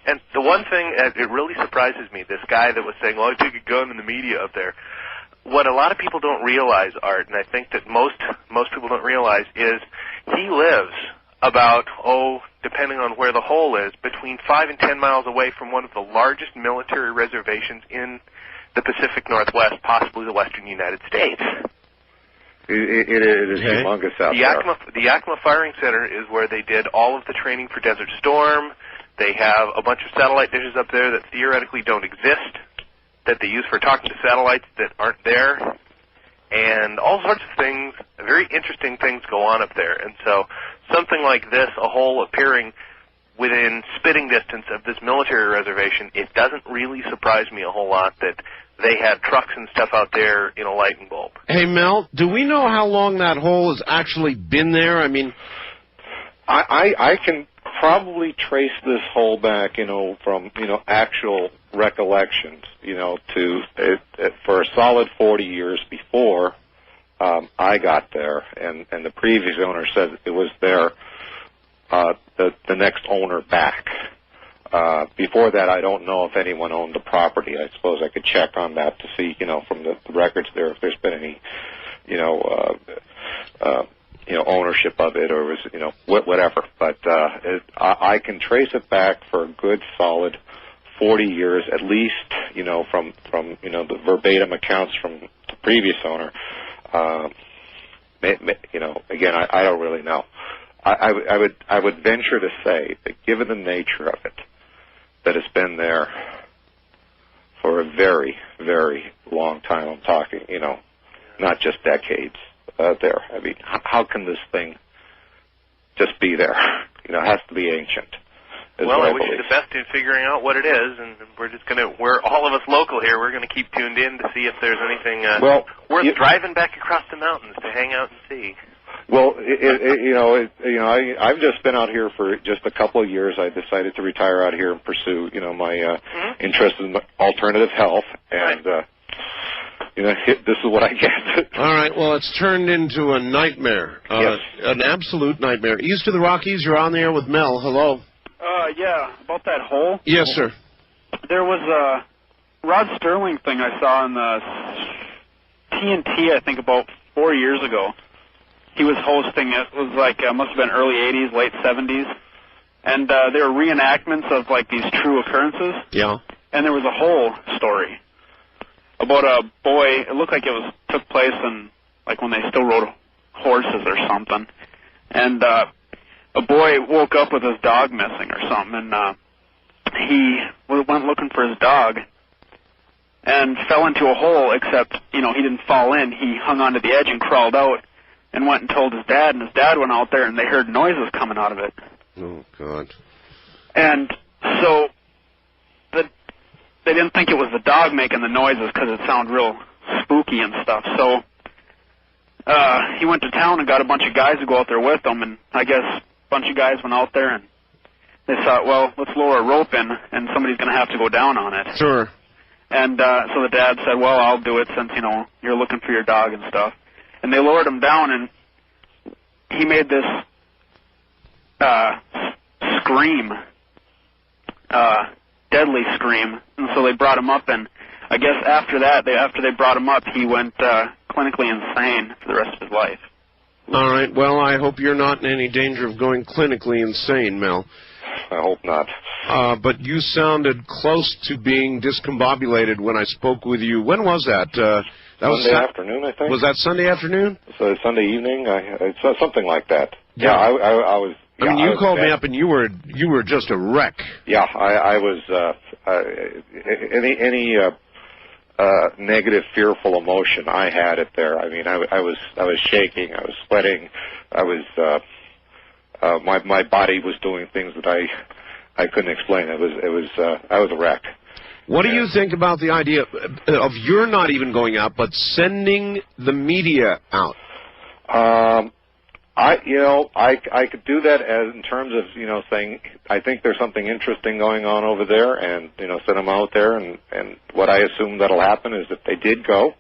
And the one thing, it really surprises me, this guy that was saying, well, I took a gun in the media up there. What a lot of people don't realize, Art, and I think that most people don't realize, is he lives about, depending on where the hole is, between 5 and 10 miles away from one of the largest military reservations in the Pacific Northwest, possibly the western United States. It is humongous out there. The Yakima Firing Center is where they did all of the training for Desert Storm. They have a bunch of satellite dishes up there that theoretically don't exist, that they use for talking to satellites that aren't there, and all sorts of things, very interesting things go on up there. And so something like this, a hole appearing within spitting distance of this military reservation, it doesn't really surprise me a whole lot that they had trucks and stuff out there in a lightning bulb. Hey, Mel, do we know how long that hole has actually been there? I mean, I can probably trace this hole back, from, actual recollections, to for a solid 40 years before I got there, and the previous owner said it was there the next owner back. Before that, I don't know if anyone owned the property. I suppose I could check on that to see, from the records there, if there's been any, ownership of it, or was, whatever. But I can trace it back for a good solid 40 years, at least, from the verbatim accounts from the previous owner. Again, I don't really know. I would venture to say that, given the nature of it, that it's been there for a very, very long time. I'm talking, not just decades there. I mean, how can this thing just be there? It has to be ancient. Well, I wish you the best in figuring out what it is, and we're all of us local here, we're going to keep tuned in to see if there's anything worth driving back across the mountains to hang out and see. Well, I've just been out here for just a couple of years. I decided to retire out here and pursue, my interest in alternative health, and this is what I get. All right. Well, it's turned into a nightmare. Yes. An absolute nightmare. East of the Rockies, you're on the air with Mel. Hello. Yeah, about that hole. Yes, sir. There was a Rod Sterling thing I saw on the TNT, I think, about 4 years ago. He was hosting it. It was like, must have been early 80s, late 70s. And there were reenactments of, like, these true occurrences. Yeah. And there was a whole story about a boy. It looked like it took place in, like, when they still rode horses or something. And a boy woke up with his dog missing or something. And he went looking for his dog and fell into a hole, except, he didn't fall in. He hung onto the edge and crawled out and went and told his dad, and his dad went out there, and they heard noises coming out of it. Oh, God. And so they didn't think it was the dog making the noises because it sounded real spooky and stuff. So he went to town and got a bunch of guys to go out there with him, and I guess a bunch of guys went out there, and they thought, well, let's lower a rope in, and somebody's going to have to go down on it. Sure. And so the dad said, well, I'll do it since, you're looking for your dog and stuff. And they lowered him down, and he made this scream, deadly scream. And so they brought him up, and I guess after that, after they brought him up, he went clinically insane for the rest of his life. All right. Well, I hope you're not in any danger of going clinically insane, Mel. I hope not. But you sounded close to being discombobulated when I spoke with you. When was that? That was Sunday afternoon, I think. Was that Sunday afternoon? So Sunday evening, something like that. Yeah, I was. I mean, you called me up and you were just a wreck. Yeah, I was. Any negative, fearful emotion, I had it there. I mean, I was shaking, I was sweating, I was. My body was doing things that I couldn't explain. I was a wreck. What do you think about the idea of you're not even going out, but sending the media out? I could do that as in terms of saying I think there's something interesting going on over there, and send them out there, and what I assume that'll happen is if they did go,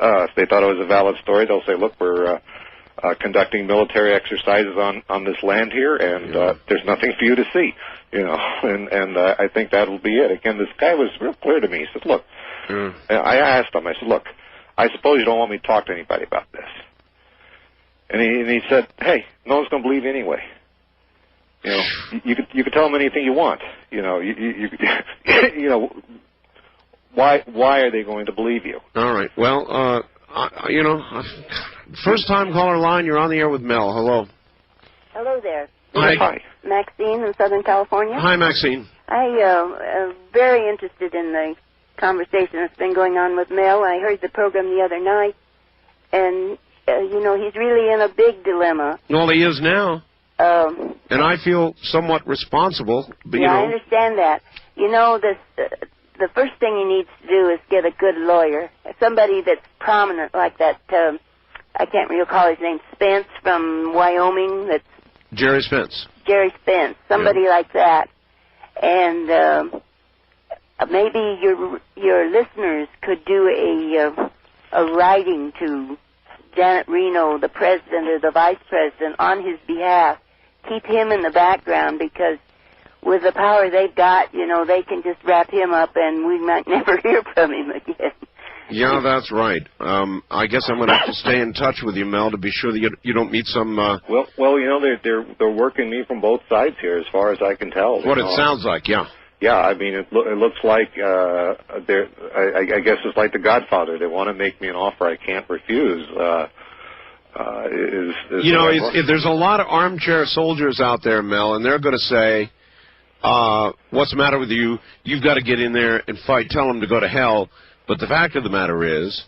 if they thought it was a valid story, they'll say, look, we're conducting military exercises on this land here, and there's nothing for you to see, and I think that'll be it. Again, this guy was real clear to me. He said, look, I asked him, I said, look, I suppose you don't want me to talk to anybody about this. And he said, hey, no one's going to believe you anyway. You could tell them anything you want. Why are they going to believe you? All right. Well, First time caller line, you're on the air with Mel. Hello. Hello there. Hi. Maxine in Southern California. Hi, Maxine. I am very interested in the conversation that's been going on with Mel. I heard the program the other night, and, he's really in a big dilemma. Well, he is now. And I feel somewhat responsible. But, I understand that. The first thing he needs to do is get a good lawyer, somebody that's prominent like that. I can't recall his name, Spence from Wyoming. That's Jerry Spence. Jerry Spence, somebody like that. And maybe your listeners could do a writing to Janet Reno, the president or the vice president, on his behalf. Keep him in the background, because with the power they've got, they can just wrap him up and we might never hear from him again. Yeah, that's right. I guess I'm going to have to stay in touch with you, Mel, to be sure that you don't meet some... Well, they're working me from both sides here, as far as I can tell. What it sounds like, yeah. Yeah, I mean, it looks like I guess it's like The Godfather. They want to make me an offer I can't refuse. There's a lot of armchair soldiers out there, Mel, and they're going to say, what's the matter with you? You've got to get in there and fight. Tell them to go to hell. But the fact of the matter is,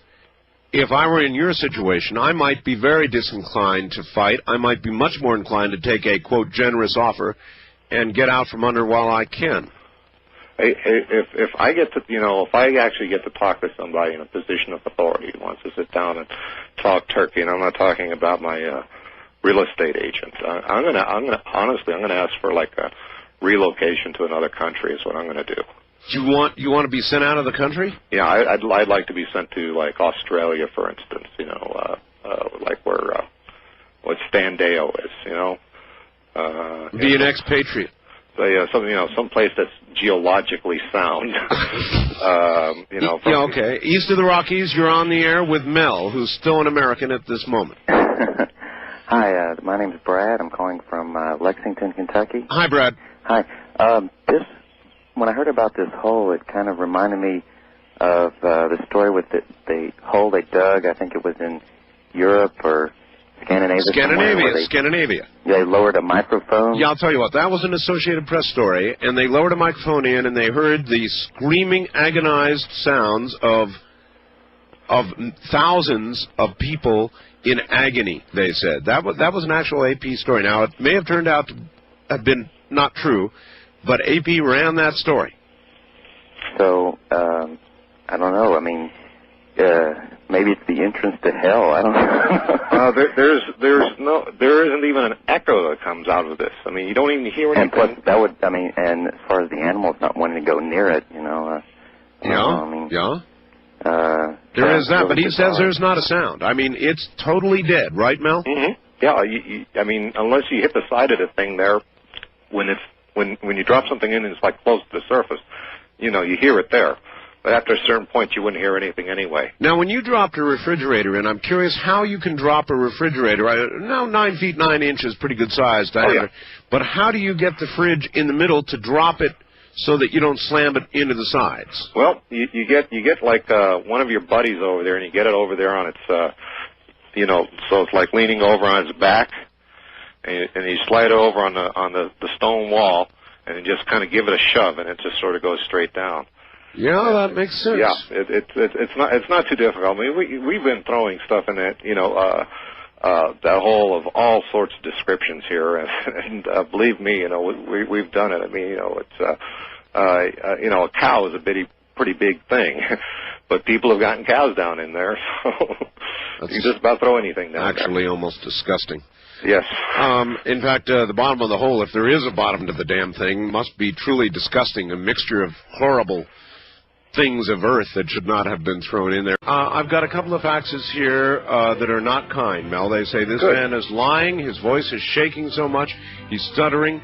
if I were in your situation, I might be very disinclined to fight. I might be much more inclined to take a, quote, generous offer and get out from under while I can. If I get to, if I actually get to talk to somebody in a position of authority who wants to sit down and talk turkey, and I'm not talking about my real estate agent, I'm gonna ask for like a relocation to another country is what I'm gonna do. You want to be sent out of the country? Yeah, I'd like to be sent to like Australia, for instance. Like where what Standeo is. Be an expatriate. Some place that's geologically sound. Okay. East of the Rockies, you're on the air with Mel, who's still an American at this moment. Hi, my name's Brad. I'm calling from Lexington, Kentucky. Hi, Brad. Hi. When I heard about this hole, it kind of reminded me of the story with the hole they dug. I think it was in Europe or Scandinavia. They lowered a microphone. Yeah, I'll tell you what. That was an Associated Press story, and they lowered a microphone in, and they heard the screaming, agonized sounds of thousands of people in agony. They said that was an actual AP story. Now, it may have turned out to have been not true, but AP ran that story. So I don't know. I mean, maybe it's the entrance to hell. I don't know. There isn't even an echo that comes out of this. I mean, you don't even hear anything. And plus, and as far as the animals not wanting to go near it, there is that, but he says there's not a sound. I mean, it's totally dead, right, Mel? Mm-hmm. Yeah, I mean, unless you hit the side of the thing there, when you drop something in and it's like close to the surface, you hear it there. But after a certain point, you wouldn't hear anything anyway. Now, when you dropped a refrigerator in, I'm curious how you can drop a refrigerator. Now, 9 feet 9 inches, pretty good size diameter. Yeah. But how do you get the fridge in the middle to drop it so that you don't slam it into the sides? Well, you get like one of your buddies over there, and you get it over there on its, so it's like leaning over on its back, and you slide it over on the stone wall, and just kind of give it a shove, and it just sort of goes straight down. Yeah, that makes sense. Yeah, it's not too difficult. I mean, we've been throwing stuff in it, that hole of all sorts of descriptions here, and believe me, we've done it. I mean, it's a cow is a pretty big thing, but people have gotten cows down in there, so you can just about throw anything down there. Actually, almost disgusting. Yes. In fact, the bottom of the hole, if there is a bottom to the damn thing, must be truly disgusting, a mixture of horrible things of earth that should not have been thrown in there. I've got a couple of faxes here that are not kind, Mel. They say this man is lying, his voice is shaking so much, he's stuttering,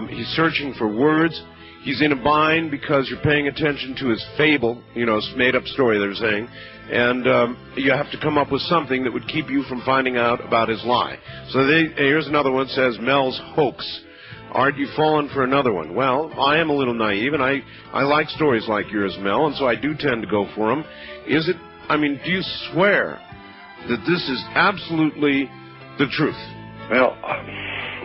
he's searching for words, he's in a bind because you're paying attention to his fable, made-up story they're saying, and you have to come up with something that would keep you from finding out about his lie. So here's another one that says, Mel's hoax. Aren't you falling for another one? Well, I am a little naive, and I like stories like yours, Mel, and so I do tend to go for them. Do you swear that this is absolutely the truth? Well,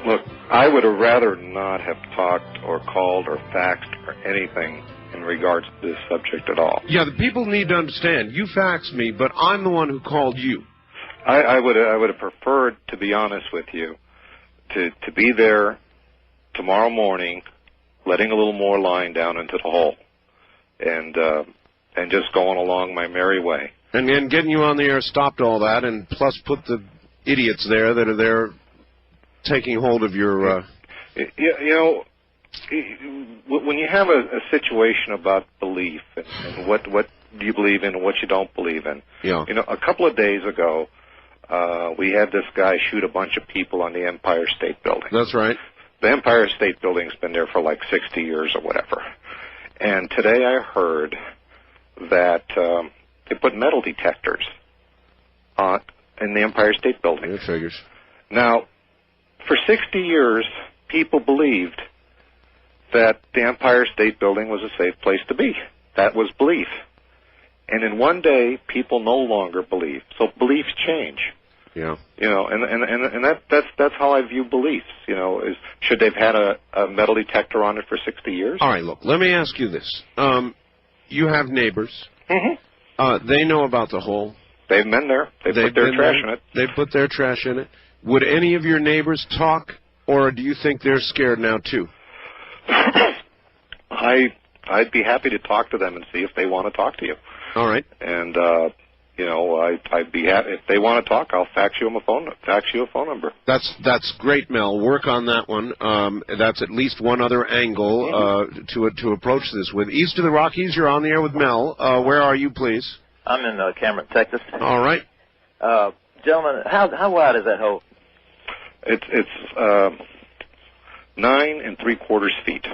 look, I would have rather not have talked or called or faxed or anything in regards to this subject at all. Yeah, the people need to understand. You faxed me, but I'm the one who called you. I would have preferred, to be honest with you, to be there tomorrow morning, letting a little more line down into the hole, and just going along my merry way. And then getting you on the air stopped all that, and plus put the idiots there that are there taking hold of your... You know, when you have a situation about belief and what do you believe in and what you don't believe in, yeah. You know, a couple of days ago, we had this guy shoot a bunch of people on the Empire State Building. That's right. The Empire State Building's been there for like 60 years or whatever. And today I heard that they put metal detectors in the Empire State Building. It figures. Now, for 60 years, people believed that the Empire State Building was a safe place to be. That was belief. And in one day, people no longer believe. So beliefs change. Yeah. You know, and that's how I view beliefs. You know, should they've had a metal detector on it for 60 years? All right, look, let me ask you this. You have neighbors. Mm-hmm. They know about the hole. They've been there. They've put their trash in it. They put their trash in it. Would any of your neighbors talk, or do you think they're scared now too? I'd be happy to talk to them and see if they want to talk to you. All right. And you know, I'd be happy if they want to talk. I'll fax you a phone number. That's great, Mel. Work on that one. That's at least one other angle to approach this with. East of the Rockies, you're on the air with Mel. Where are you, please? I'm in Cameron, Texas. All right. Gentlemen, how wide is that hole? It's 9 3/4 feet.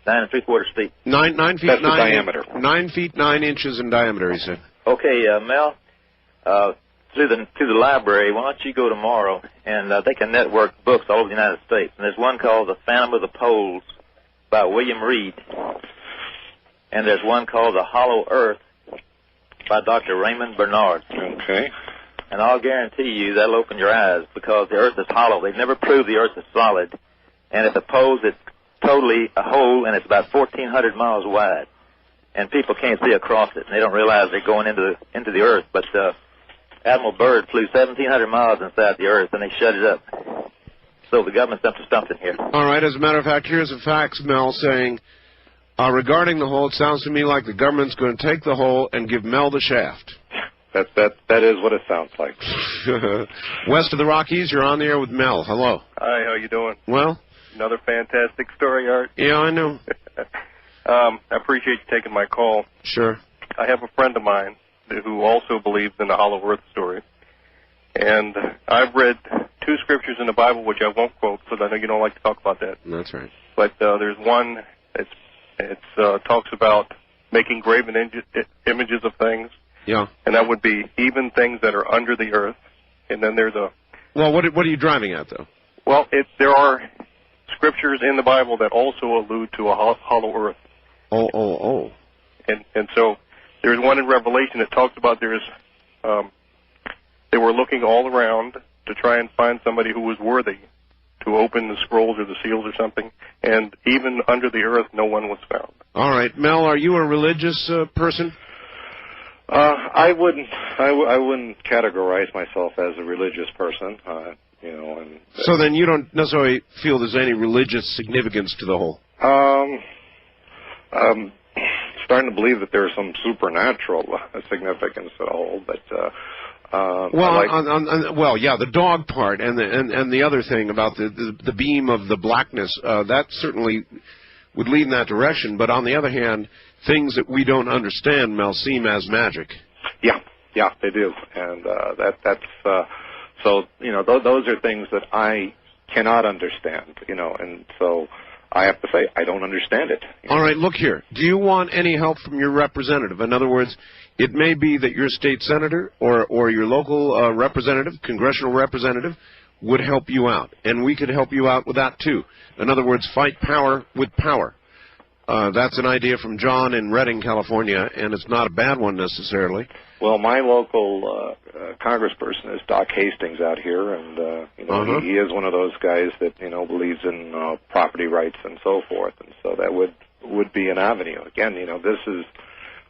9 3/4 feet. 9 feet. That's the diameter. 9 feet 9 inches in diameter, he said. Okay, Mel. To the library. Why don't you go tomorrow and they can network books all over the United States. And there's one called The Phantom of the Poles by William Reed, and there's one called The Hollow Earth by Dr. Raymond Bernard. Okay. And I'll guarantee you that'll open your eyes, because the Earth is hollow. They've never proved the Earth is solid. And it's a pole that's totally a hole, and it's about 1,400 miles wide. And people can't see across it, and they don't realize they're going into the Earth. But Admiral Byrd flew 1,700 miles inside the Earth, and they shut it up. So the government's up to something here. All right. As a matter of fact, here's a fax, Mel, saying, regarding the hole, it sounds to me like the government's going to take the hole and give Mel the shaft. That is what it sounds like. West of the Rockies, you're on the air with Mel. Hello. Hi, how you doing? Well? Another fantastic story, Art. Yeah, I know. I appreciate you taking my call. Sure. I have a friend of mine who also believes in the Hollow Earth story. And I've read 2 scriptures in the Bible, which I won't quote, because I know you don't like to talk about that. That's right. But there's one, it talks about making graven images of things. Yeah. And that would be even things that are under the earth. And then there's a... Well, what are you driving at, though? Well, there are scriptures in the Bible that also allude to a hollow earth. Oh. And so there's one in Revelation that talks about they were looking all around to try and find somebody who was worthy to open the scrolls or the seals or something. And even under the earth, no one was found. All right. Mel, are you a religious person? I wouldn't categorize myself as a religious person, you know. And so then you don't necessarily feel there's any religious significance to the whole. I'm starting to believe that there's some supernatural significance to the whole, but the dog part and the other thing about the beam of the blackness, that certainly would lead in that direction. But on the other hand, things that we don't understand, Mel, seem as magic. Yeah, they do, and that's so you know those are things that I cannot understand, you know, and so I have to say I don't understand it. All right, look here. Do you want any help from your representative? In other words, it may be that your state senator or your local representative, congressional representative, would help you out, and we could help you out with that too. In other words, fight power with power. That's an idea from John in Redding, California, and it's not a bad one necessarily. Well, my local congressperson is Doc Hastings out here, and he is one of those guys that believes in property rights and so forth, and so that would be an avenue. Again, this is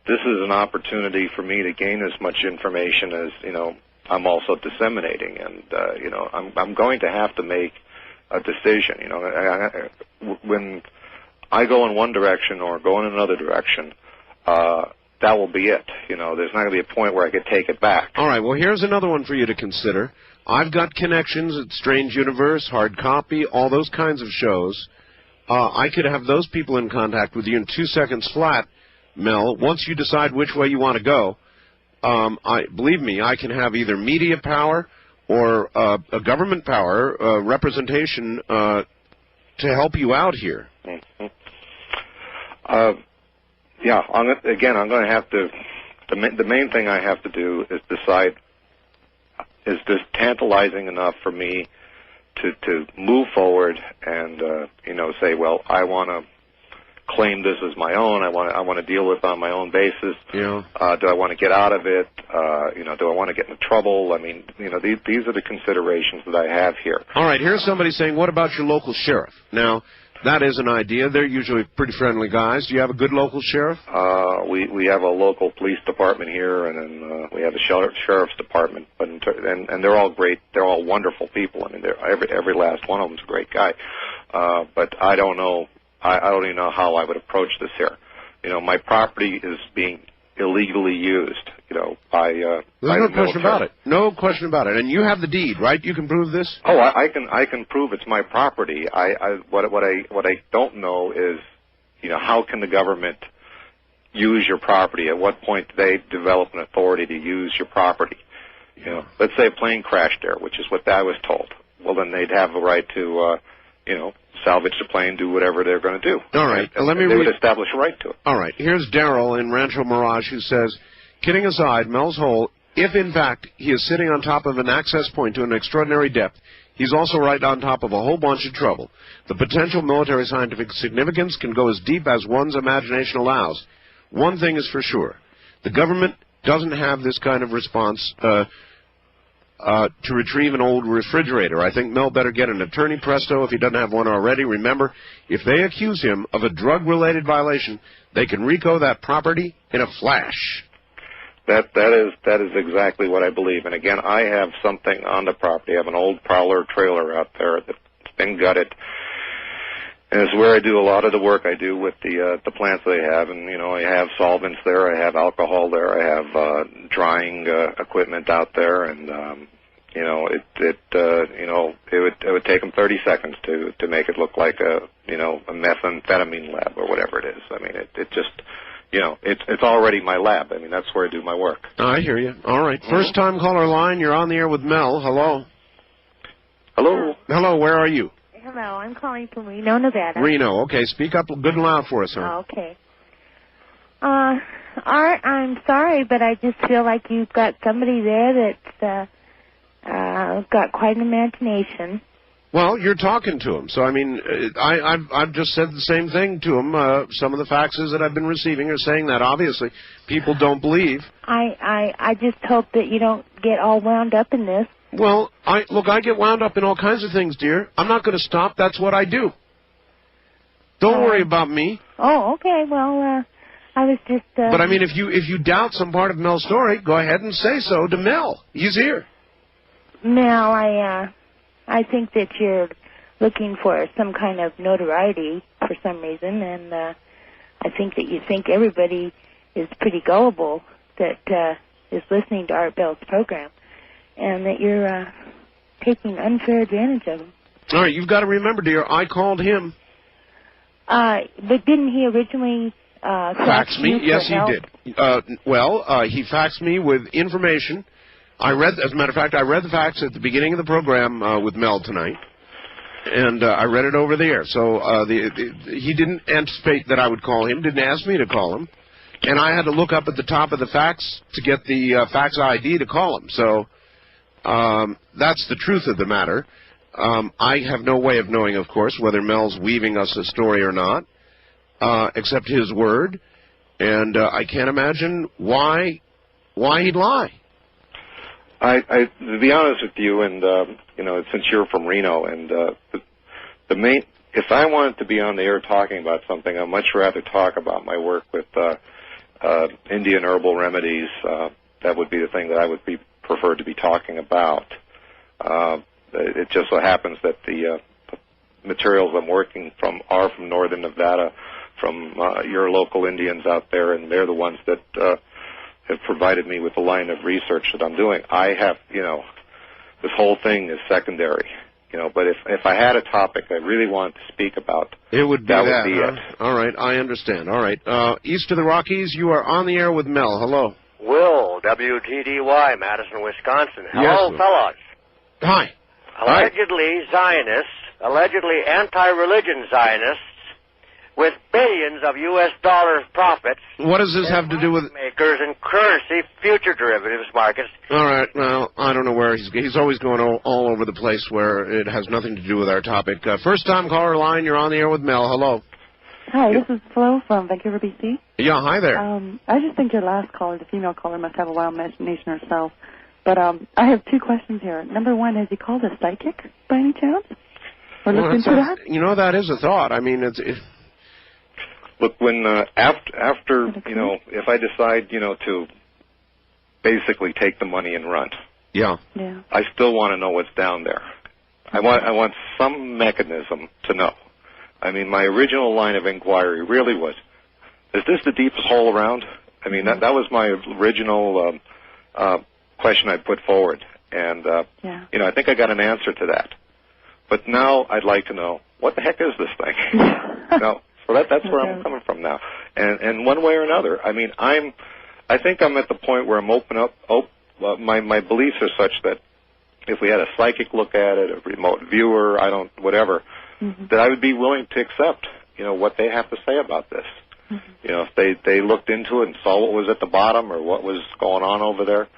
an opportunity for me to gain as much information as I'm also disseminating, and I'm going to have to make a decision. When I go in one direction or go in another direction, that will be it. There's not going to be a point where I could take it back. All right, well, here's another one for you to consider. I've got connections at Strange Universe, Hard Copy, all those kinds of shows. I could have those people in contact with you in 2 seconds flat, Mel. Once you decide which way you want to go, believe me, I can have either media power or a government power representation to help you out here. Mm-hmm. Yeah, I'm going to have to. The main thing I have to do is decide: is this tantalizing enough for me to move forward and say, well, I want to claim this as my own. I want to deal with it on my own basis. Yeah. Do I want to get out of it? Do I want to get into trouble? I mean, these are the considerations that I have here. All right. Here's somebody saying, what about your local sheriff? Now, that is an idea. They're usually pretty friendly guys. Do you have a good local sheriff? We have a local police department here, and then we have a sheriff's department. But and they're all great. They're all wonderful people. I mean, every last one of them's a great guy. But I don't know. I don't even know how I would approach this here. My property is being illegally used. By There's no question about it. No question about it. And you have the deed, right? You can prove this. Oh, I can prove it's my property. What I don't know is, how can the government use your property? At what point do they develop an authority to use your property? Let's say a plane crashed there, which is what I was told. Well, then they'd have a right to, salvage the plane, do whatever they're going to do. All right. And they would establish a right to it. All right. Here's Daryl in Rancho Mirage who says, kidding aside, Mel's Hole, if in fact he is sitting on top of an access point to an extraordinary depth, he's also right on top of a whole bunch of trouble. The potential military scientific significance can go as deep as one's imagination allows. One thing is for sure. The government doesn't have this kind of response to retrieve an old refrigerator. I think Mel better get an attorney presto if he doesn't have one already. Remember, if they accuse him of a drug-related violation, they can RICO that property in a flash. That is exactly what I believe. And again, I have something on the property. I have an old Prowler trailer out there that's been gutted. And it's where I do a lot of the work I do with the plants that I have. And, I have solvents there. I have alcohol there. I have drying equipment out there. And, it would take them 30 seconds to make it look like a methamphetamine lab or whatever it is. I mean, it just... it's already my lab. I mean, that's where I do my work. I hear you. All right. First-time caller line. You're on the air with Mel. Hello. Hello. Hello. Where are you? Hello. I'm calling from Reno, Nevada. Reno. Okay. Speak up good and loud for us, huh? Okay. Art, I'm sorry, but I just feel like you've got somebody there that's got quite an imagination. Well, you're talking to him, so I mean, I've just said the same thing to him. Some of the faxes that I've been receiving are saying that. Obviously, people don't believe. I just hope that you don't get all wound up in this. Well, I get wound up in all kinds of things, dear. I'm not going to stop. That's what I do. Don't worry about me. Oh, okay. Well, I was just. But I mean, if you doubt some part of Mel's story, go ahead and say so to Mel. He's here. Mel, I think that you're looking for some kind of notoriety for some reason, and I think that you think everybody is pretty gullible that is listening to Art Bell's program, and that you're taking unfair advantage of them. All right, you've got to remember, dear, I called him. But didn't he originally fax me? Yes, help? He did. He faxed me with information. As a matter of fact, I read the fax at the beginning of the program with Mel tonight, and I read it over the air. So he didn't anticipate that I would call him, didn't ask me to call him, and I had to look up at the top of the fax to get the fax ID to call him. So that's the truth of the matter. I have no way of knowing, of course, whether Mel's weaving us a story or not, except his word, and I can't imagine why why he'd lie. To be honest with you, and since you're from Reno, and the main, if I wanted to be on the air talking about something, I'd much rather talk about my work with Indian herbal remedies. That would be the thing that I would be preferred to be talking about. It just so happens that the materials I'm working from are from northern Nevada, from your local Indians out there, and they're the ones that have provided me with the line of research that I'm doing. I have, this whole thing is secondary, but if I had a topic I really wanted to speak about, it would be that would be it. All right, I understand. All right. East of the Rockies, you are on the air with Mel. Hello. Will, WTDY, Madison, Wisconsin. Hello, Yes, fellas. Hi. Allegedly Zionists, allegedly anti-religion Zionists, with billions of U.S. dollars profits. What does this have to do with makers and currency future derivatives markets? All right, well, I don't know where he's always going all over the place where it has nothing to do with our topic. First-time caller line, you're on the air with Mel. Hello. Hi, this is Flo from Vancouver, BC. Yeah, hi there. I just think your last caller, the female caller, must have a wild imagination herself. But I have two questions here. Number one, has he called a psychic by any chance? Or looked into that? That is a thought. I mean, Look, when after if I decide to basically take the money and run, yeah, I still want to know what's down there. I want some mechanism to know. I mean, my original line of inquiry really was, is this the deepest hole around? I mean, that was my original question I put forward, and I think I got an answer to that. But now I'd like to know, what the heck is this thing? So that's where I'm coming from now. And one way or another, I mean, I think I'm at the point where I'm open up. My beliefs are such that if we had a psychic look at it, a remote viewer, whatever, that I would be willing to accept, what they have to say about this. If they looked into it and saw what was at the bottom or what was going on over there,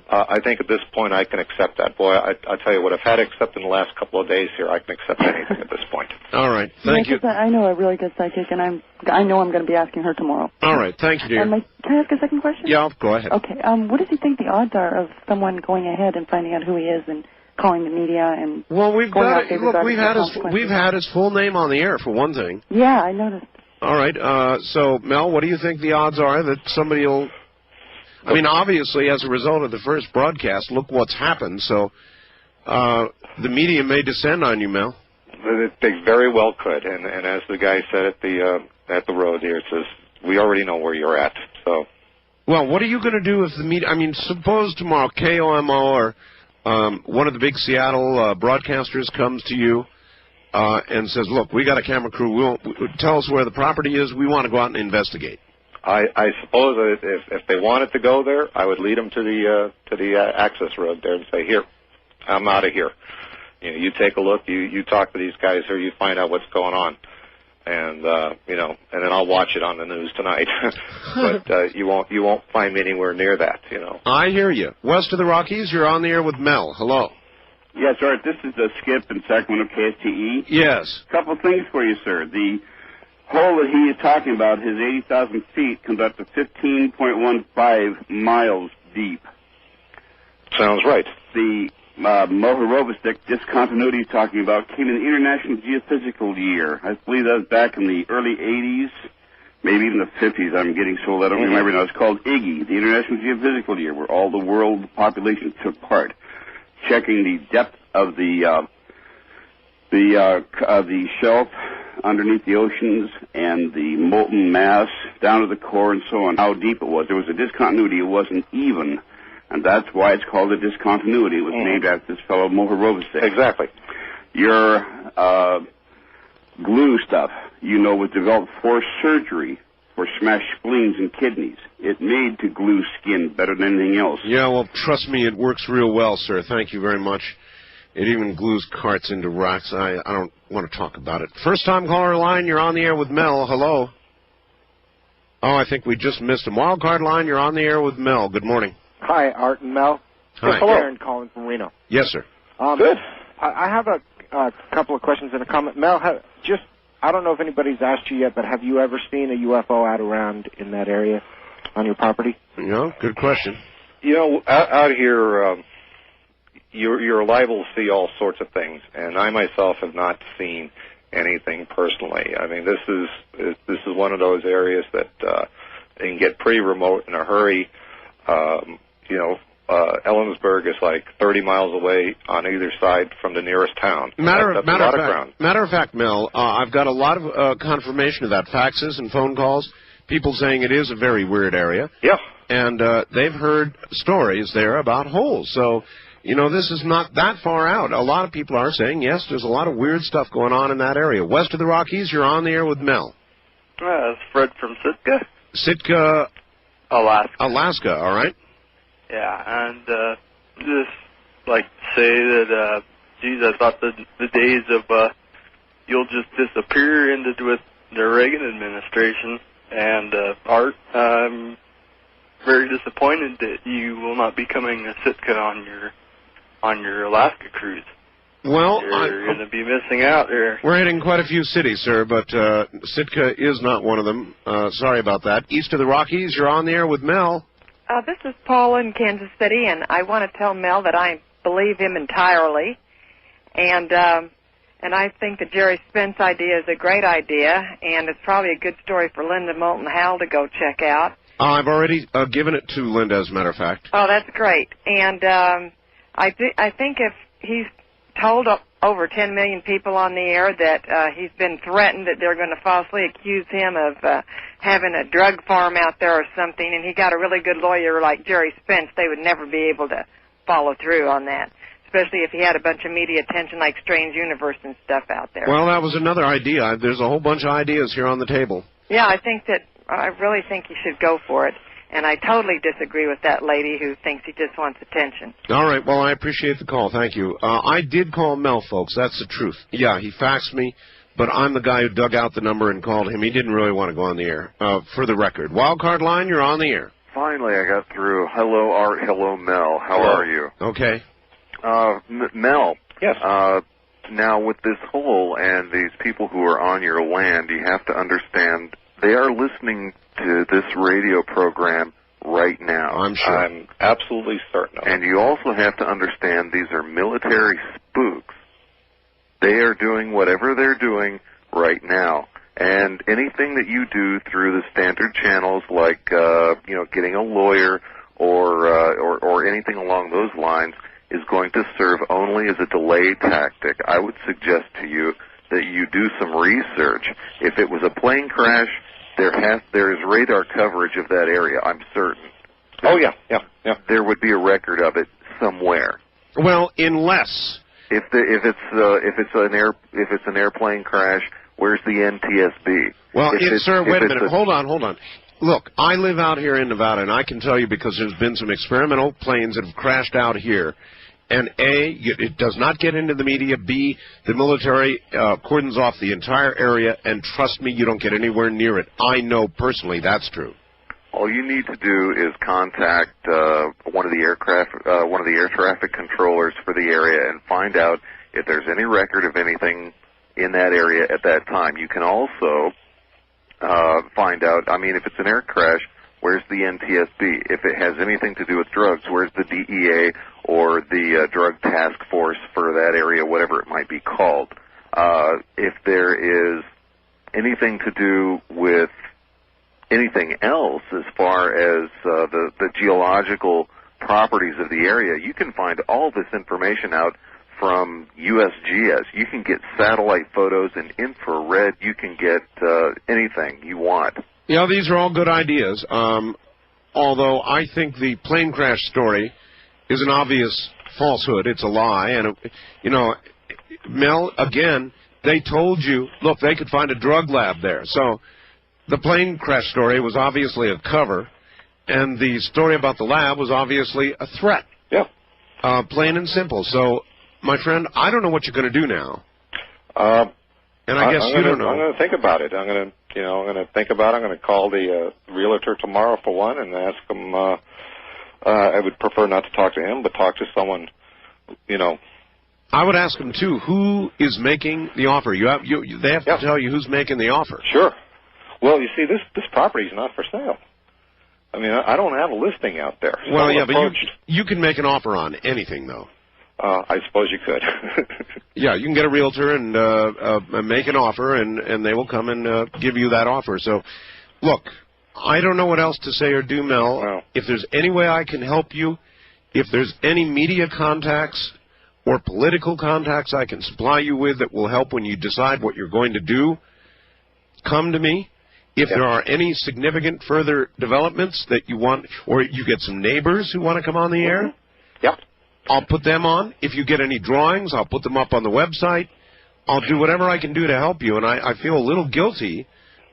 I think at this point I can accept that. Boy, I tell you what, I've had to accept in the last couple of days here. I can accept anything at this point. All right, thank you. I know a really good psychic, and I know I'm going to be asking her tomorrow. All right, thank you, dear. Can I ask a second question? Yeah, go ahead. Okay, what does he think the odds are of someone going ahead and finding out who he is and calling the media and we've had his full name on the air for one thing. Yeah, I noticed. All right, so Mel, what do you think the odds are that somebody will? I mean, obviously, as a result of the first broadcast, look what's happened. So the media may descend on you, Mel. They very well could, and as the guy said at the road here, it says we already know where you're at. So, well, what are you going to do if the media? I mean, suppose tomorrow KOMO or one of the big Seattle broadcasters comes to you and says, "Look, we got a camera crew. Tell us where the property is. We want to go out and investigate." I suppose that if they wanted to go there, I would lead them to the access road there and say, "Here, I'm out of here. You take a look. You talk to these guys here. You find out what's going on, and and then I'll watch it on the news tonight." But you won't find me anywhere near that. I hear you. West of the Rockies, you're on the air with Mel. Hello. Yes, Art, this is Skip in Sacramento, KSTE. Yes. A couple of things for you, sir. The hole that he is talking about, his 80,000 feet, comes up to 15.15 miles deep. Sounds right. The Mohorovicic discontinuity he's talking about came in the International Geophysical Year. I believe that was back in the early 80s, maybe even the 50s. I'm getting so old I don't remember now. It's called IGGY, the International Geophysical Year, where all the world population took part, checking the depth of the shelf underneath the oceans and the molten mass down to the core and so on, how deep it was. There was a discontinuity. It wasn't even, and that's why it's called a discontinuity. It was named after this fellow Mohorovicic. Exactly. Your glue stuff, was developed for surgery for smashed spleens and kidneys. It made to glue skin better than anything else. Yeah, well, trust me, it works real well, sir. Thank you very much. It even glues carts into rocks. I don't want to talk about it. First-time caller line, you're on the air with Mel. Hello. Oh, I think we just missed him. Wildcard line, you're on the air with Mel. Good morning. Hi, Art and Mel. Hi. Hello. Aaron calling from Reno. Yes, sir. Good. I have a couple of questions and a comment. Mel, I don't know if anybody's asked you yet, but have you ever seen a UFO out around in that area on your property? No, good question. You know, out here, you're liable to see all sorts of things, and I myself have not seen anything personally. I mean, this is one of those areas that can get pretty remote in a hurry. You know, Ellensburg is like 30 miles away on either side from the nearest town. Matter of fact, Mel, I've got a lot of confirmation of that, faxes and phone calls, people saying it is a very weird area. Yeah. And they've heard stories there about holes. So, you know, this is not that far out. A lot of people are saying, yes, there's a lot of weird stuff going on in that area. West of the Rockies, you're on the air with Mel. It's Fred from Sitka. Sitka, Alaska, all right. Yeah, and just like to say that, geez, I thought the days of you'll just disappear ended with the Reagan administration. And Art, I'm very disappointed that you will not be coming to Sitka on your Alaska cruise. Well, you're going to be missing out there. We're hitting quite a few cities, sir, but Sitka is not one of them. Sorry about that. East of the Rockies, you're on the air with Mel. This is Paula in Kansas City, and I want to tell Mel that I believe him entirely. And I think the Jerry Spence idea is a great idea, and it's probably a good story for Linda Moulton Howe to go check out. I've already given it to Linda, as a matter of fact. Oh, that's great. And I think if he's told over 10 million people on the air that he's been threatened, that they're going to falsely accuse him of having a drug farm out there or something, and he got a really good lawyer like Jerry Spence, they would never be able to follow through on that, especially if he had a bunch of media attention like Strange Universe and stuff out there. Well, that was another idea. There's a whole bunch of ideas here on the table. Yeah, I really think he should go for it. And I totally disagree with that lady who thinks he just wants attention. All right. Well, I appreciate the call. Thank you. I did call Mel, folks. That's the truth. Yeah, he faxed me, but I'm the guy who dug out the number and called him. He didn't really want to go on the air, for the record. Wildcard line, you're on the air. Finally, I got through. Hello, Art. Hello, Mel. How are you? Okay. Mel. Yes. Now, with this hole and these people who are on your land, you have to understand they are listening to this radio program right now. I'm sure. I'm absolutely certain of it. And you also have to understand these are military spooks. They are doing whatever they're doing right now. And anything that you do through the standard channels, like getting a lawyer or anything along those lines, is going to serve only as a delay tactic. I would suggest to you that you do some research. If it was a plane crash, there is radar coverage of that area, I'm certain. Oh yeah. There would be a record of it somewhere. Well, unless if it's an airplane crash, where's the NTSB? Well, sir, wait a minute. Hold on. Look, I live out here in Nevada, and I can tell you because there's been some experimental planes that have crashed out here. And A, it does not get into the media. B, the military cordons off the entire area. And trust me, you don't get anywhere near it. I know personally that's true. All you need to do is contact one of the air traffic controllers for the area and find out if there's any record of anything in that area at that time. You can also find out, if it's an air crash, where's the NTSB? If it has anything to do with drugs, where's the DEA or the Drug Task Force for that area, whatever it might be called? If there is anything to do with anything else as far as the geological properties of the area, you can find all this information out from USGS. You can get satellite photos in infrared. You can get anything you want. Yeah, these are all good ideas, although I think the plane crash story is an obvious falsehood. It's a lie. And, Mel, again, they told you, look, they could find a drug lab there. So the plane crash story was obviously a cover, and the story about the lab was obviously a threat. Yeah. Plain and simple. So, my friend, I don't know what you're going to do now. And I guess you don't know. I'm going to think about it. I'm going to think about it. I'm going to call the realtor tomorrow for one and ask him. I would prefer not to talk to him, but talk to someone, I would ask him, too, who is making the offer? They have to tell you who's making the offer. Sure. Well, you see, this property is not for sale. I mean, I don't have a listing out there. So well, yeah, but you can make an offer on anything, though. I suppose you could. Yeah, you can get a realtor and make an offer, and they will come and give you that offer. So, look, I don't know what else to say or do, Mel. Wow. If there's any way I can help you, if there's any media contacts or political contacts I can supply you with that will help when you decide what you're going to do, come to me. If there are any significant further developments that you want, or you get some neighbors who want to come on the air, yep, I'll put them on. If you get any drawings, I'll put them up on the website. I'll do whatever I can do to help you, and I feel a little guilty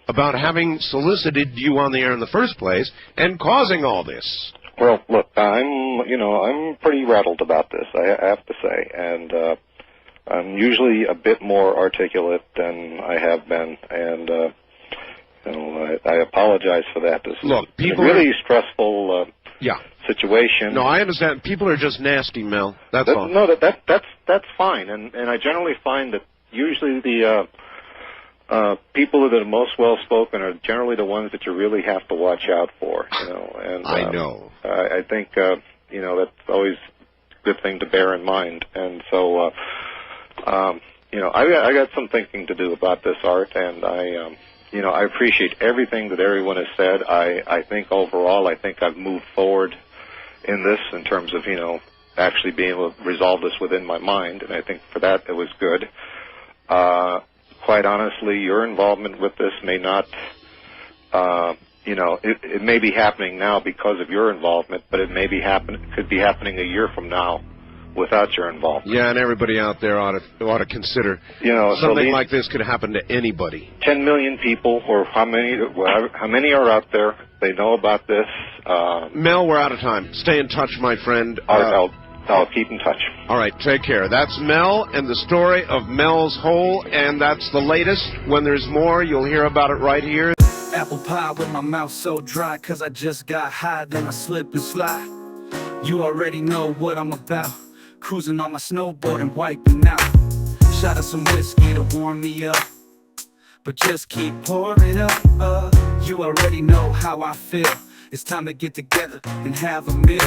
about having solicited you on the air in the first place and causing all this. Well, look, I'm pretty rattled about this, I have to say, and I'm usually a bit more articulate than I have been, and I apologize for that. This is a really stressful situation. No, I understand. People are just nasty, Mel. That's all. No, that's fine, and I generally find that usually the people that are most well-spoken are generally the ones that you really have to watch out for. And I know. I think that's always a good thing to bear in mind, and so I got some thinking to do about this, Art, and I appreciate everything that everyone has said. I think overall, I've moved forward in this in terms of, actually being able to resolve this within my mind, and I think for that it was good. Quite honestly, your involvement with this may not, it may be happening now because of your involvement, but it could be happening a year from now without your involvement. Yeah, and everybody out there ought to consider something like this could happen to anybody. 10 million people, or how many are out there? They know about this. Mel, we're out of time. Stay in touch, my friend. I'll keep in touch. All right, take care. That's Mel and the story of Mel's Hole, and that's the latest. When there's more, you'll hear about it right here. Apple pie with my mouth so dry, 'cause I just got high, then I slip and slide. You already know what I'm about. Cruising on my snowboard and wiping out. Shot of some whiskey to warm me up, but just keep pouring up. You already know how I feel. It's time to get together and have a meal.